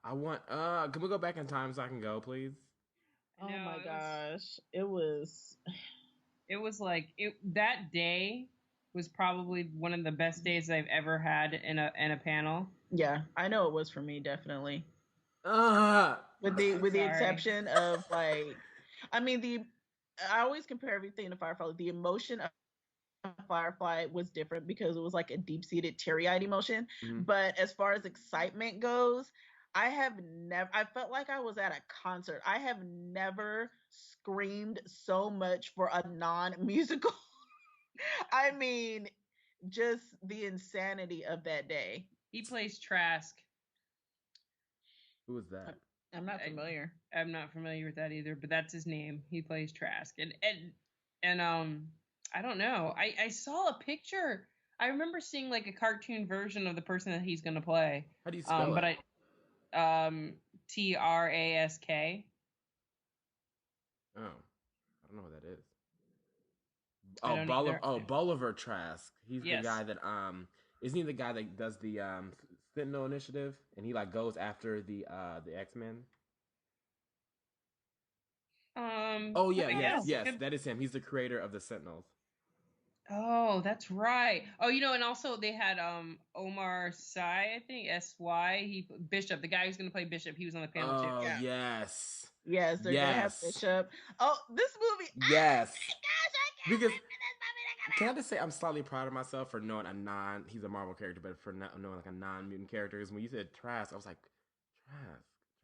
I want. Can we go back in time so I can go, please?
Oh
No,
my
it was
gosh. It was
it was like that day was probably one of the best days I've ever had in a panel.
yeah, I know it was for me definitely.
Uh,
With the
Sorry.
exception of like I mean the I always compare everything to Firefly. The emotion of Firefly was different because it was like a deep-seated teary-eyed emotion.
mhm.
But as far as excitement goes, I felt like I was at a concert. I have never screamed so much for a non-musical. I mean, just the insanity of that day.
He plays Trask.
Who was that?
I'm not familiar.
I'm not familiar with that either, but that's his name. He plays Trask, and I don't know. I saw a picture. I remember seeing like a cartoon version of the person that he's gonna play.
How do you spell
But
it?
Trask.
Oh, I don't know what that is.
I
Oh,
don't either.
Bolivar Trask. He's the
Yes.
guy that isn't he the guy that does the Sentinel Initiative and he like goes after the X-Men? Oh yeah, yes,
Good.
that is him. He's the creator of the Sentinels.
Oh, that's right. Oh, and also they had Omar Sy, I think Sy. Bishop, the guy who's gonna play Bishop. He was on the panel too.
Oh
Yeah.
yes.
Yes, they're gonna have Bishop. Oh, this movie.
Yes.
Oh my gosh, I can't
Because
wait for this movie to come
can I
out.
just say I'm slightly proud of myself for knowing he's a Marvel character, but for not knowing like a non-mutant character. Because when you said Trask, I was like, Trask.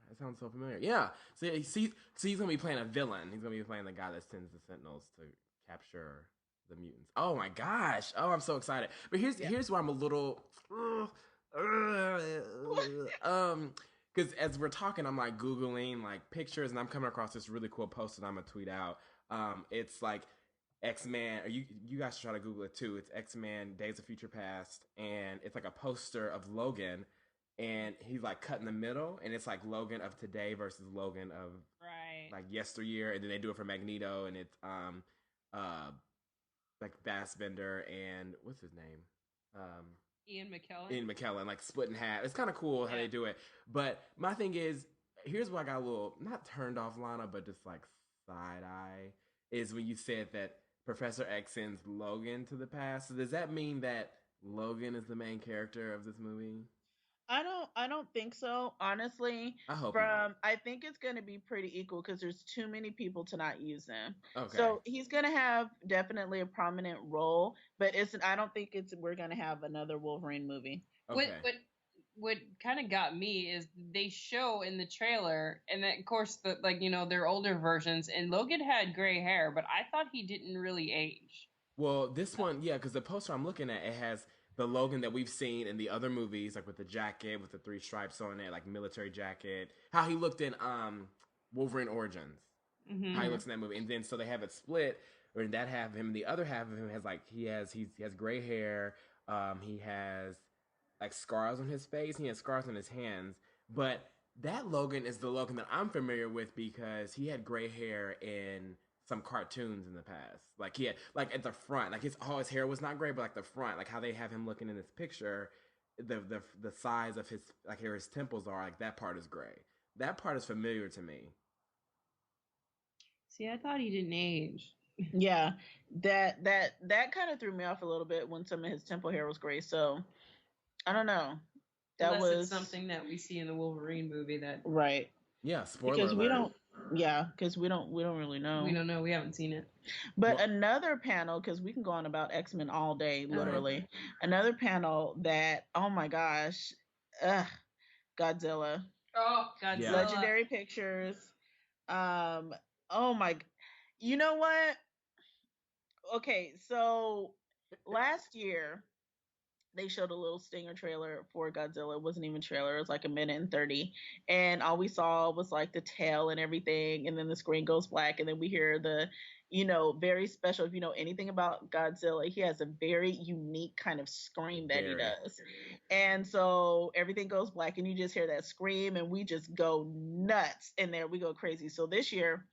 That sounds so familiar. Yeah. So yeah, he's gonna be playing a villain. He's gonna be playing the guy that sends the Sentinels to capture the mutants. Oh my gosh. Oh, I'm so excited. But here's where I'm a little because as we're talking, I'm like Googling like pictures and I'm coming across this really cool post that I'm gonna tweet out. It's like X-Men, or you guys should try to Google it too. It's X-Men Days of Future Past, and it's like a poster of Logan, and he's like cut in the middle, and it's like Logan of today versus Logan of like yesteryear, and then they do it for Magneto, and it's like Fassbender and what's his name, Ian McKellen, like split in half. It's kind of cool how they do it. But my thing is, here's where I got a little not turned off, Lana, but just like side eye is when you said that Professor X sends Logan to the past. So does that mean that Logan is the main character of this movie?
I don't think so, honestly.
I hope not.
I think it's gonna be pretty equal because there's too many people to not use them.
Okay.
So he's gonna have definitely a prominent role, but I don't think we're gonna have another Wolverine movie.
Okay.
What kind of got me is they show in the trailer, and then of course their older versions, and Logan had gray hair, but I thought he didn't really age.
Well, this one, yeah, because the poster I'm looking at, it has the Logan that we've seen in the other movies, like with the jacket, with the 3 stripes on it, like military jacket. How he looked in Wolverine Origins.
Mm-hmm.
How he looks in that movie, and then so they have it split, or in that half of him, the other half of him has like he has gray hair. He has like scars on his face. He has scars on his hands. But that Logan is the Logan that I'm familiar with because he had gray hair in some cartoons in the past. Like he had, like at the front, like his hair was not great, but like the front, like how they have him looking in this picture, the size of his like where his temples are, like that part is gray. That part is familiar to me.
See, I thought he didn't age.
Yeah, that kind of threw me off a little bit when some of his temple hair was gray. So I don't know. That
Unless
was
it's something that we see in the Wolverine movie that
right.
Yeah, spoiler
Because we
alert.
don't yeah, because we don't really know.
we don't know. We haven't seen it.
But
Well,
another panel, because we can go on about X-Men all day,
Uh-huh.
literally. Another panel that, oh my gosh, ugh, Godzilla.
Oh, Godzilla.
Yeah.
Legendary Pictures. Oh my, you know what? Okay, so last year they showed a little stinger trailer for Godzilla. It wasn't even trailer, it was like a minute and 30. And all we saw was like the tail and everything. And then the screen goes black. And then we hear the, very special. If you know anything about Godzilla, he has a very unique kind of scream that he does. And so everything goes black and you just hear that scream and we just go nuts in there. We go crazy. So this year,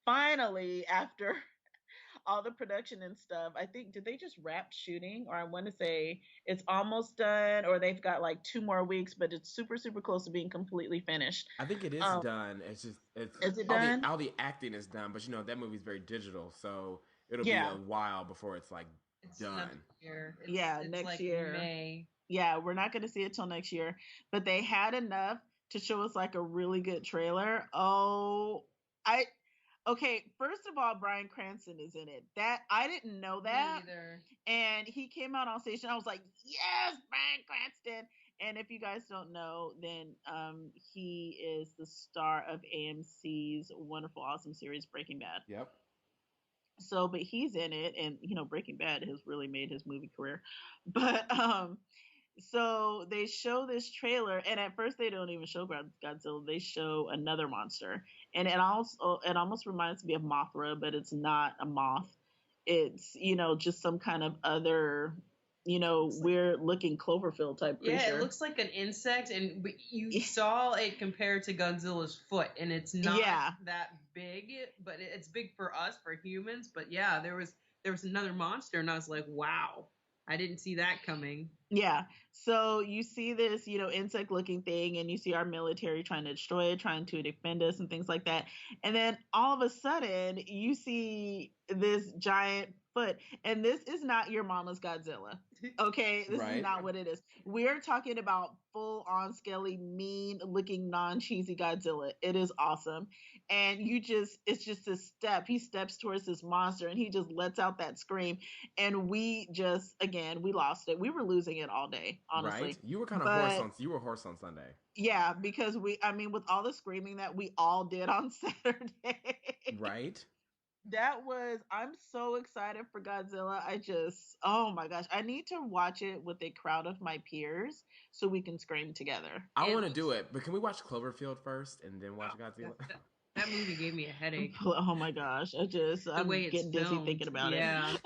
finally, after all the production and stuff. I think did they just wrap shooting, or I want to say it's almost done, or they've got like 2 more weeks, but it's super super close to being completely finished.
I think it is done. It's just it's
Is it
all
done?
all the acting is done, but that movie's very digital, so it'll
Yeah.
be a while before it's like
It's
done.
next year.
Yeah,
it's
next
like
year.
May.
Yeah, we're not going to see it till next year, but they had enough to show us like a really good trailer. Okay, first of all, Bryan Cranston is in it. That I didn't know that.
Me either.
And he came out on stage and I was like, yes, Bryan Cranston. And if you guys don't know, then he is the star of AMC's wonderful, awesome series Breaking Bad.
Yep.
So, but he's in it, and Breaking Bad has really made his movie career. But so they show this trailer, and at first they don't even show Godzilla. They show another monster, and it almost reminds me of Mothra, but it's not a moth. It's just some kind of other weird looking Cloverfield type creature.
Yeah, it looks like an insect, and you saw it compared to Godzilla's foot, and it's not that big, but it's big for us, for humans. But yeah, there was another monster, and I was like, wow, I didn't see that coming.
Yeah. So you see this, insect looking thing, and you see our military trying to destroy it, trying to defend us and things like that. And then all of a sudden you see this giant foot, and this is not your mama's Godzilla. Okay. This is not what it is. We're talking about full on scaly, mean looking, non-cheesy Godzilla. It is awesome. And it's just a step. He steps towards this monster and he just lets out that scream. And we lost it. We were losing it all day, honestly.
Right? You were kind of hoarse on Sunday.
Yeah, because with all the screaming that we all did on Saturday.
Right?
I'm so excited for Godzilla. Oh my gosh, I need to watch it with a crowd of my peers so we can scream together.
I want to do it, but can we watch Cloverfield first and then watch Godzilla?
That movie gave me a headache.
Oh my gosh, I'm getting dizzy thinking about it.
Yeah.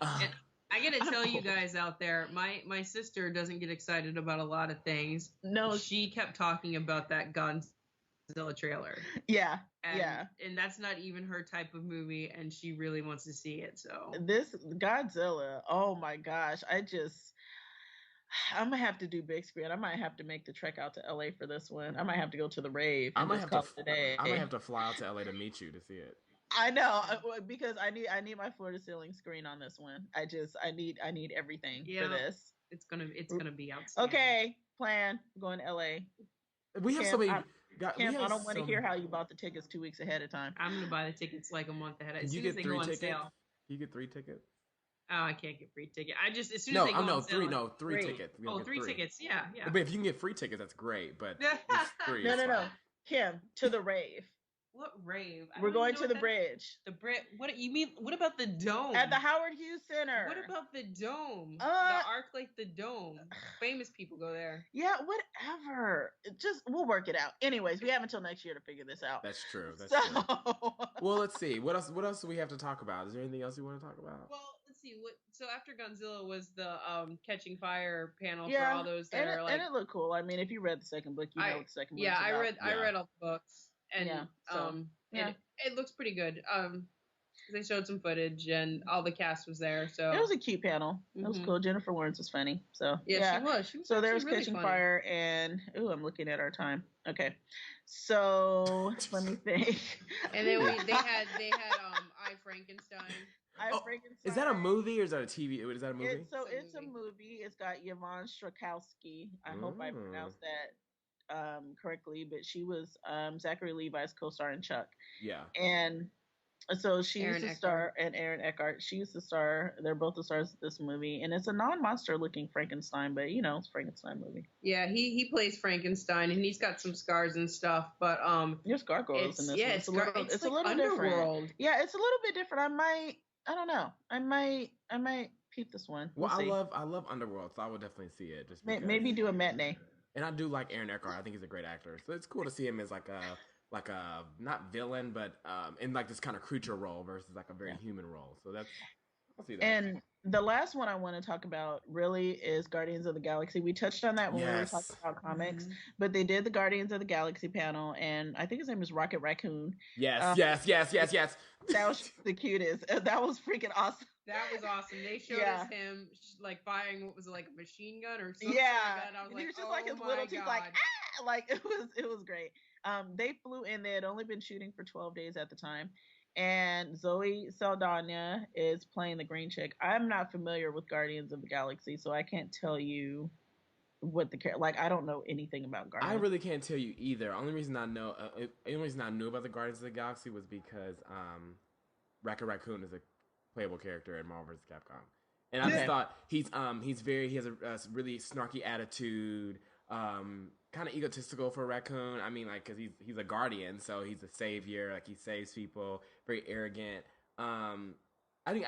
I gotta tell you guys out there, my sister doesn't get excited about a lot of things.
No,
she kept talking about that Godzilla trailer.
Yeah,
and that's not even her type of movie, and she really wants to see it. So
this Godzilla, oh my gosh, I'm gonna have to do big screen. I might have to make the trek out to LA for this one. I might have to go to the rave.
I might have to fly out to LA to meet you to see it.
I know, because I need my floor to ceiling screen on this one. I need everything for this.
It's gonna be outstanding.
Okay, plan. Going to LA.
We have so many.
Kim, I don't want to hear how you bought the tickets 2 weeks ahead of time.
I'm gonna buy the tickets like a month ahead.
You get 3 tickets. You get 3 tickets.
Oh, I can't get free tickets. I just as soon as they go on sale.
Three tickets.
Oh, 3 tickets. Yeah.
But if you can get free tickets, that's great. But free.
No. Kim, to the rave.
What rave?
We're going to the bridge.
The bridge. What you mean? What about the dome?
At the Howard Hughes Center.
What about the dome? The ArcLight, the dome. Famous people go there.
Yeah, whatever. We'll work it out. Anyways, we have until next year to figure this out.
That's true. True. Well, let's see. What else do we have to talk about? Is there anything else you want to talk about?
Well, let's see. So after Godzilla was the Catching Fire panel for all those that are like,
and it looked cool. I mean, if you read the second book, you know what the second book.
I read all the books, and it looks pretty good. They showed some footage, and all the cast was there. So
it was a cute panel. It was cool. Jennifer Lawrence was funny. So
yeah, she was. She was
so there was
really
Catching
funny.
Fire, and I'm looking at our time. Okay, so let me think.
And then they had I, Frankenstein.
Frankenstein.
Is that a movie or is that a TV? Is that a movie?
It's a movie. It's got Yvonne Strakowski. I hope I pronounced that correctly, but she was Zachary Levi's co-star in Chuck.
Yeah.
And so she used to star, and Aaron Eckhart. She used to star. They're both the stars of this movie, and it's a non-monster looking Frankenstein, but it's a Frankenstein movie.
Yeah, he plays Frankenstein, and he's got some scars and stuff, but
there's gargoyles in this.
Yeah,
it's a little
underworld.
Different. Yeah, it's a little bit different. I don't know. I might peep this one.
Well, I love Underworld, so I would definitely see it. Just
maybe do a matinee.
And I do like Aaron Eckhart. I think he's a great actor, so it's cool to see him as like a not villain, but in like this kind of creature role versus like a very human role. So I'll see that.
And the last one I want to talk about really is Guardians of the Galaxy. We touched on that when we were talking about comics, but they did the Guardians of the Galaxy panel, and I think his name is Rocket Raccoon.
Yes.
That was the cutest. That was freaking awesome.
That was awesome. They showed us him like firing what was it, like a machine gun or something.
Yeah,
like that. And I was
and
like,
he was just like his little teeth, like like it was great. They flew in. They had only been shooting for 12 days at the time. And Zoe Saldana is playing the green chick. I'm not familiar with Guardians of the Galaxy, so I can't tell you what I don't know anything about Guardians.
I really can't tell you either. Only reason I know, the only reason I knew about the Guardians of the Galaxy was because Rocket Raccoon is a playable character in Marvel vs. Capcom, and I just thought he has a really snarky attitude. Kind of egotistical for a raccoon. I mean, like, because he's a guardian, so he's a savior. Like, he saves people. Very arrogant. I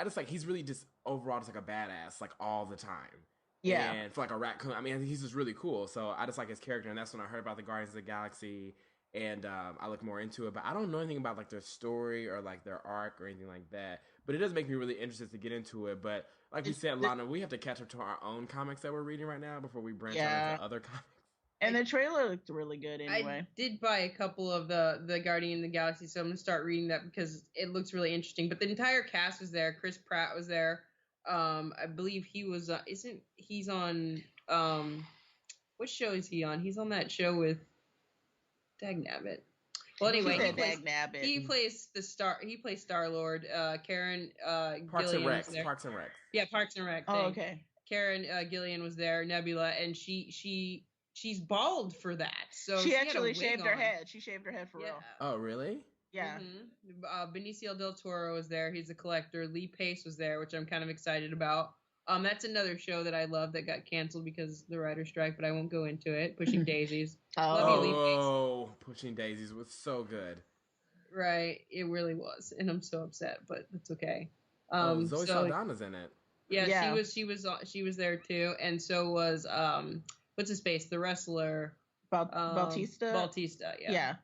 just like he's really just overall just like a badass, like all the time.
Yeah.
And for like a raccoon, I mean, he's just really cool. So I just like his character, and that's when I heard about the Guardians of the Galaxy, and I looked more into it. But I don't know anything about like their story or like their arc or anything like that. But it does make me really interested to get into it. But like you said, Lana, we have to catch up to our own comics that we're reading right now before we branch out into other comics.
And the trailer looked really good anyway.
I did buy a couple of the Guardian of the Galaxy, so I'm going to start reading that because it looks really interesting. But the entire cast was there. Chris Pratt was there. I believe he was, he's on, what show is he on? He's on that show with Dagnabbit. Well, anyway, he plays Star-Lord. Karen
Parks
Gillian
and Rex.
was there.
Parks and Rex.
Yeah, Parks and Rex.
Oh, okay.
Karen Gillian was there, Nebula, and she's bald for that. So
she actually shaved her head. She shaved her head for real.
Oh, really?
Yeah.
Benicio del Toro was there. He's a collector. Lee Pace was there, which I'm kind of excited about. That's another show that I love that got canceled because of the writer's strike, but I won't go into it. Pushing Daisies. Love you, Lee Pace.
Pushing Daisies was so good.
Right. It really was. And I'm so upset, but that's okay.
Zoe Saldana's in it.
Yeah, she was there too, and so was what's his face, the wrestler
Bautista.
Bautista, yeah.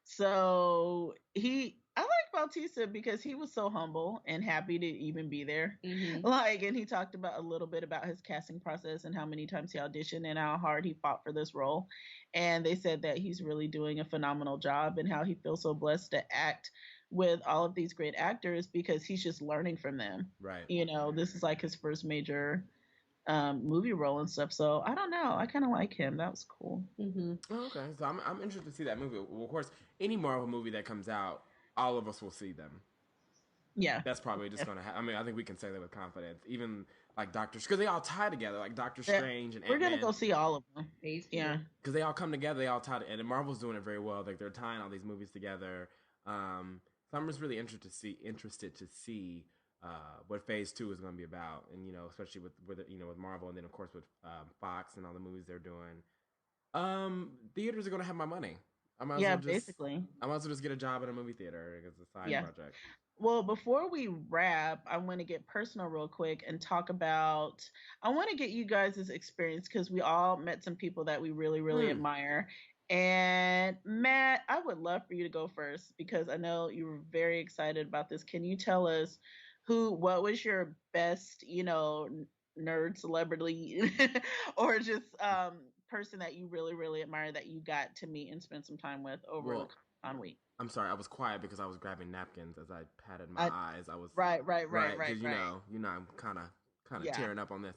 So I like Bautista because he was so humble and happy to even be there.
Mm-hmm.
And he talked about a little bit about his casting process and how many times he auditioned and how hard he fought for this role. And they said that he's really doing a phenomenal job and how he feels so blessed to act with all of these great actors because he's just learning from them.
Right.
This is like his first major movie role and stuff. So I don't know. I kind of like him. That was cool.
Mm-hmm.
Oh, okay. So I'm interested to see that movie. Well, of course, any Marvel movie that comes out, all of us will see them.
Yeah.
That's probably just going to happen. I mean, I think we can say that with confidence. Even like because they all tie together, like Doctor Strange and Ant-Man.
We're going to go see all of them. Yeah.
Because they all come together, they all tie and Marvel's doing it very well. Like they're tying all these movies together. So I'm just really interested to see what Phase 2 is going to be about, and especially with Marvel, and then of course with Fox and all the movies they're doing. Theaters are going to have my money.
Basically.
I might as well just get a job at a movie theater as a side project.
Well, before we wrap, I want to get personal real quick and talk about. I want to get you guys' experience because we all met some people that we really, really admire. And Matt, I would love for you to go first because I know you were very excited about this. Can you tell us what was your best, nerd celebrity or just person that you really, really admire that you got to meet and spend some time with over? ennui.
I'm sorry, I was quiet because I was grabbing napkins as I patted my eyes. I was
right,
because I'm kind of
Yeah.
tearing up on this.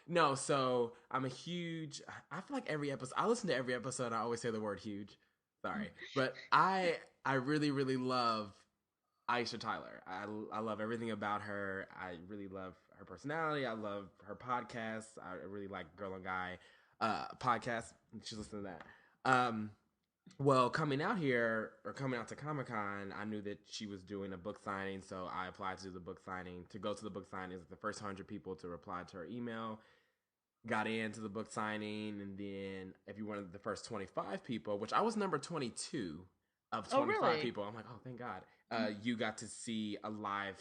No, so I'm a huge. I feel like every episode I listen to every episode. I always say the word huge. Sorry, but I really really love Aisha Tyler. I love everything about her. I really love her personality. I love her podcast. I really like Girl and Guy podcast. You should listen to that. Well, coming out here or coming out to Comic Con, I knew that she was doing a book signing, so I applied to do the book signing. To go to the book signing, is the first 100 people to reply to her email. Got into the book signing, and then if you wanted the first 25 people, which I was number 22 of 25
really?
people, I'm like, oh, thank God. You got to see a live,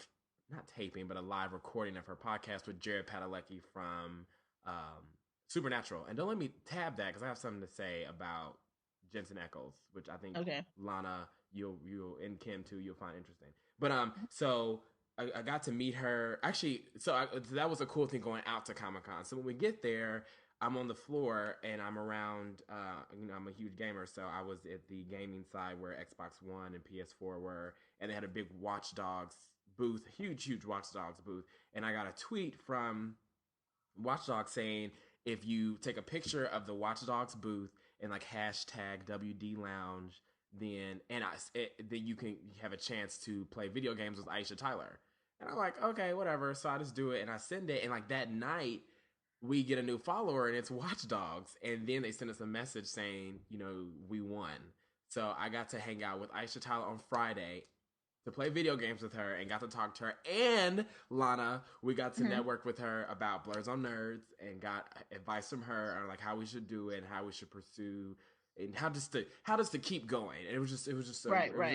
not taping, but a live recording of her podcast with Jared Padalecki from Supernatural. And don't let me tab that because I have something to say about Jensen Ackles, which I think Lana, you'll and Kim too, you'll find interesting. But so I got to meet her. Actually, so that was a cool thing going out to Comic Con. So when we get there, I'm on the floor and I'm around. I'm a huge gamer, so I was at the gaming side where Xbox One and PS4 were, and they had a big Watch Dogs booth, huge Watch Dogs booth. And I got a tweet from Watch Dogs saying, if you take a picture of the Watch Dogs booth and like hashtag WD Lounge, then you can have a chance to play video games with Aisha Tyler. And I'm like, okay, whatever. So I just do it and I send it. And like that night, we get a new follower and it's Watch Dogs. And then they send us a message saying, we won. So I got to hang out with Aisha Tyler on Friday to play video games with her and got to talk to her. And Lana, we got to network with her about Blerds on Nerds and got advice from her on like how we should do it and how we should pursue and how just to keep going. And it was just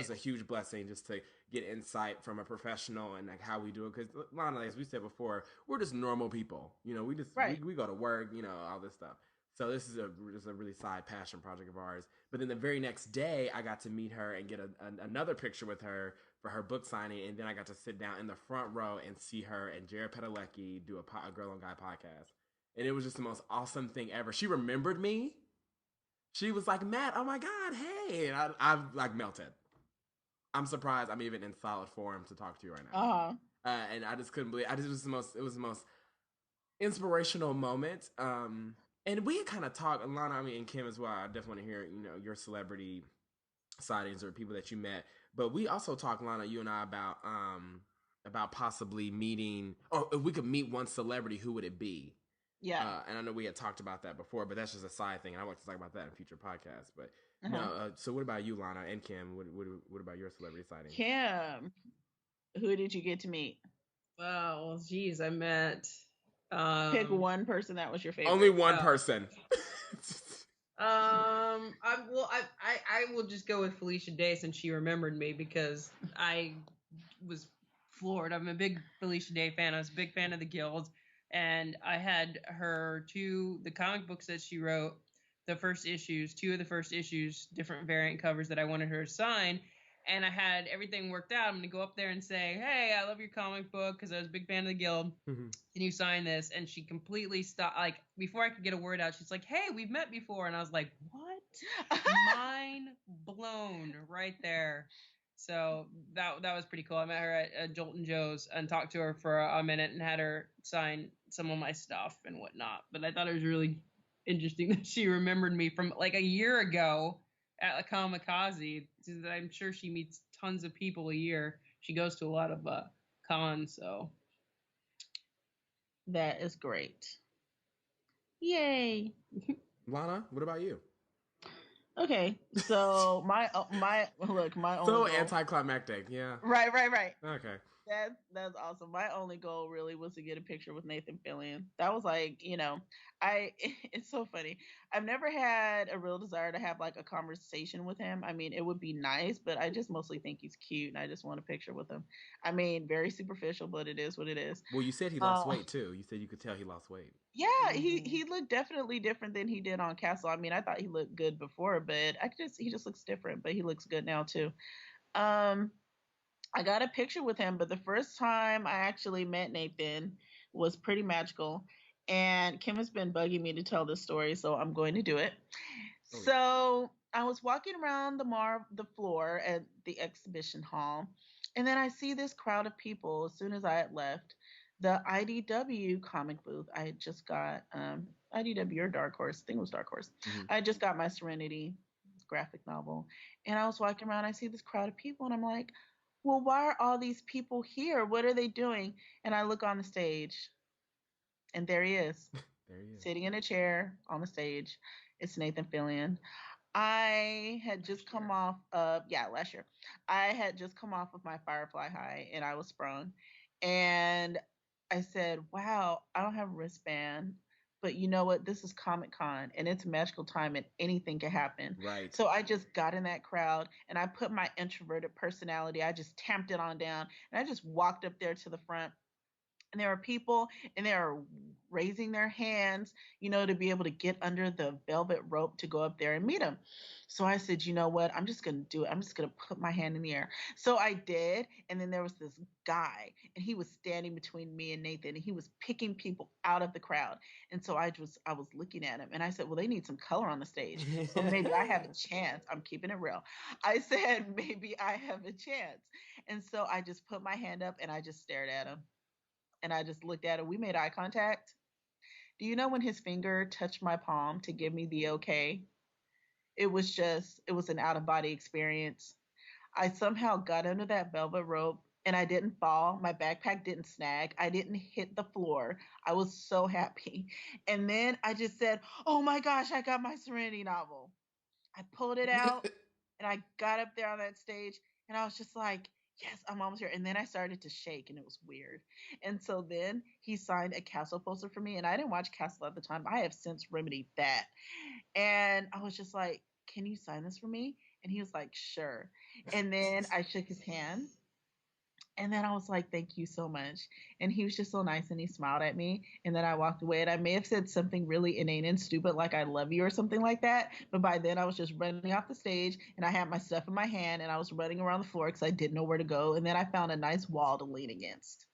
a huge blessing just to get insight from a professional and like how we do it. Because Lana, as we said before, we're just normal people. We just we go to work, all this stuff. So this is a really side passion project of ours. But then the very next day, I got to meet her and get another picture with her for her book signing, and then I got to sit down in the front row and see her and Jared Padalecki do a Girl and Guy podcast. And it was just the most awesome thing ever. She remembered me. She was like, Matt, oh my God, hey. And I like melted. I'm surprised I'm even in solid form to talk to you right now. And I just couldn't believe it. It was the most inspirational moment. And we kind of talked, Lana, and Kim as well. I definitely want to hear, your celebrity sightings or people that you met. But we also talked, Lana, you and I, about possibly meeting, or if we could meet one celebrity, who would it be?
Yeah.
And I know we had talked about that before, but that's just a side thing. And I want to talk about that in future podcasts. But no, so what about you, Lana and Kim? What about your celebrity sighting?
Kim, who did you get to meet?
Well, geez, I met.
Pick one person that was your favorite.
Only one person.
I will just go with Felicia Day since she remembered me because I was floored. I'm a big Felicia Day fan. I was a big fan of the Guild, and I had the comic books that she wrote, two of the first issues, different variant covers that I wanted her to sign. And I had everything worked out. I'm going to go up there and say, hey, I love your comic book because I was a big fan of the Guild. Can you sign this? And she completely stopped. Like, before I could get a word out, she's like, hey, we've met before. And I was like, what? Mind blown right there. So that was pretty cool. I met her at Jolton Joe's and talked to her for a minute and had her sign some of my stuff and whatnot. But I thought it was really interesting that she remembered me from like a year ago at a Kamikaze. I'm sure she meets tons of people a year. She goes to a lot of cons, so
that is great. Yay.
Lana, what about you?
Okay, so my only
so anticlimactic, yeah.
Right.
Okay.
That's awesome. My only goal really was to get a picture with Nathan Fillion. That was like, it's so funny. I've never had a real desire to have like a conversation with him. I mean, it would be nice, but I just mostly think he's cute and I just want a picture with him. I mean, very superficial, but it is what it is.
Well, you said he lost weight too. You said you could tell he lost weight.
Yeah, he looked definitely different than he did on Castle. I mean, I thought he looked good before, but he just looks different, but he looks good now too. I got a picture with him, but the first time I actually met Nathan was pretty magical. And Kim has been bugging me to tell this story, so I'm going to do it. So I was walking around the floor at the exhibition hall, and then I see this crowd of people as soon as I had left the IDW comic booth. I had just got IDW or Dark Horse. I think it was Dark Horse.
Mm-hmm.
I had just got my Serenity graphic novel, and I was walking around. I see this crowd of people, and I'm like, well, why are all these people here? What are they doing? And I look on the stage, and there he is,
There he is,
sitting in a chair on the stage. It's Nathan Fillion. I had just come off of last year. I had just come off of my Firefly high and I was sprung. And I said, wow, I don't have a wristband. But you know what? This is Comic Con and it's a magical time and anything can happen.
right?
So I just got in that crowd and I put my introverted personality, I just tamped it on down and I just walked up there to the front, and there are people and they are raising their hands, to be able to get under the velvet rope to go up there and meet him. So I said, you know what? I'm just going to do it. I'm just going to put my hand in the air. So I did. And then there was this guy and he was standing between me and Nathan and he was picking people out of the crowd. And so I was looking at him and I said, well, they need some color on the stage. So maybe I have a chance. I'm keeping it real. I said, maybe I have a chance. And so I just put my hand up and I just stared at him and I just looked at him. We made eye contact. Do you know when his finger touched my palm to give me the okay? It was an out of body experience. I somehow got under that velvet rope and I didn't fall. My backpack didn't snag. I didn't hit the floor. I was so happy. And then I just said, oh my gosh, I got my Serenity novel. I pulled it out and I got up there on that stage and I was just like, yes, I'm almost here. And then I started to shake and it was weird. And so then he signed a Castle poster for me. And I didn't watch Castle at the time. I have since remedied that. And I was just like, can you sign this for me? And he was like, sure. And then I shook his hand. And then I was like, thank you so much. And he was just so nice and he smiled at me. And then I walked away and I may have said something really inane and stupid like I love you or something like that. But by then I was just running off the stage and I had my stuff in my hand and I was running around the floor because I didn't know where to go. And then I found a nice wall to lean against.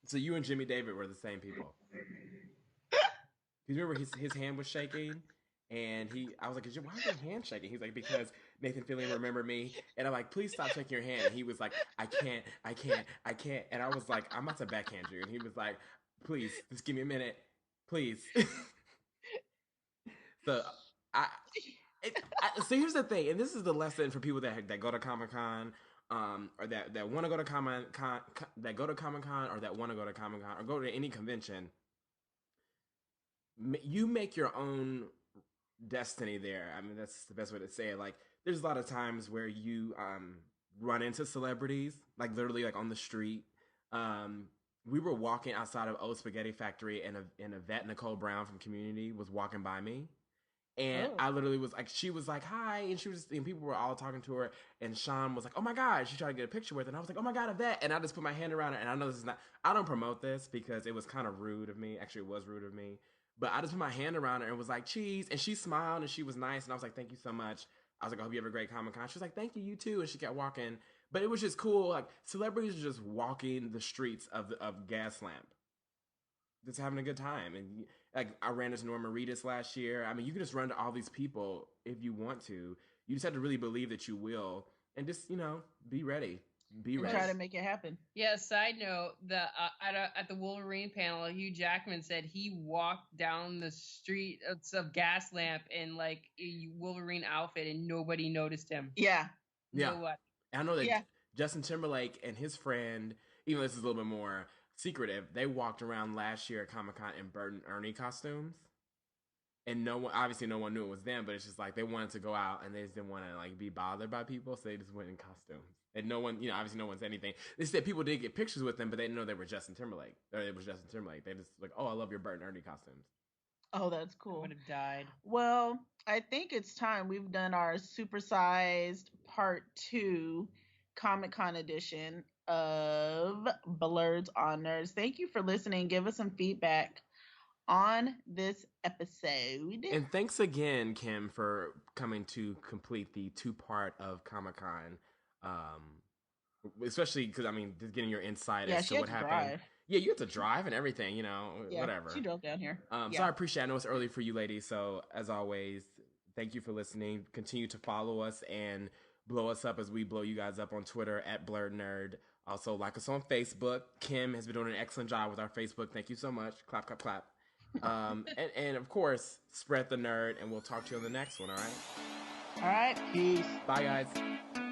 So you and Jimmy David were the same people. You remember his hand was shaking? And I was like, why is your hand shaking? He's like, because Nathan Fillion remembered me. And I'm like, please stop shaking your hand. And he was like, I can't. And I was like, I'm about to backhand you. And he was like, please, just give me a minute. Please. So so here's the thing. And this is the lesson for people that go to Comic-Con, or that want to go to Comic-Con, that go to Comic-Con or that want to go to Comic-Con or go to any convention. You make your own destiny there. I mean, that's the best way to say it. Like, there's a lot of times where you run into celebrities, like literally like on the street. We were walking outside of Old Spaghetti Factory and a vet, Nicole Brown from Community, was walking by me. And I literally was like, she was like, hi. And and people were all talking to her. And Sean was like, oh my God, she tried to get a picture with her. And I was like, oh my God, a vet. And I just put my hand around her. And I know this is not, I don't promote this because it was kind of rude of me. Actually, it was rude of me. But I just put my hand around her and was like, cheese. And she smiled and she was nice. And I was like, thank you so much. I was like, I hope you have a great Comic-Con. She was like, thank you, you too. And she kept walking. But it was just cool. Like, celebrities are just walking the streets of Gaslamp, just having a good time. And like, I ran into Norma Reedus last year. I mean, you can just run to all these people if you want to. You just have to really believe that you will. And just, be ready. Be ready.
Try to make it happen.
Yeah, side note, at the Wolverine panel, Hugh Jackman said he walked down the street of Gaslamp in like a Wolverine outfit and nobody noticed him.
Yeah.
Nobody.
I know that Justin Timberlake and his friend, even though this is a little bit more secretive, they walked around last year at Comic-Con in Bert and Ernie costumes. And no one knew it was them, but it's just like they wanted to go out and they just didn't want to like be bothered by people, so they just went in costumes. And no one, obviously no one said anything. They said people did get pictures with them, but they didn't know they were Justin Timberlake. Or it was Justin Timberlake. They just like, oh, I love your Bert and Ernie costumes.
Oh, that's cool.
I would have died.
Well, I think it's time. We've done our supersized part 2 Comic-Con edition of Blerds on Nerds. Thank you for listening. Give us some feedback on this episode.
And thanks again, Kim, for coming to complete the 2-part of Comic-Con. Especially because, I mean, just getting your insight as to what happened.
Drive.
Yeah, you have to drive and everything, whatever.
She drove down here.
So I appreciate it. I know it's early for you ladies, so as always, Thank you for listening. Continue to follow us and blow us up as we blow you guys up on Twitter at Blerd Nerd. Also, like us on Facebook. Kim has been doing an excellent job with our Facebook. Thank you so much. Clap, clap, clap. And of course, spread the nerd, and we'll talk to you on the next one, all right?
All right, peace.
Bye, guys.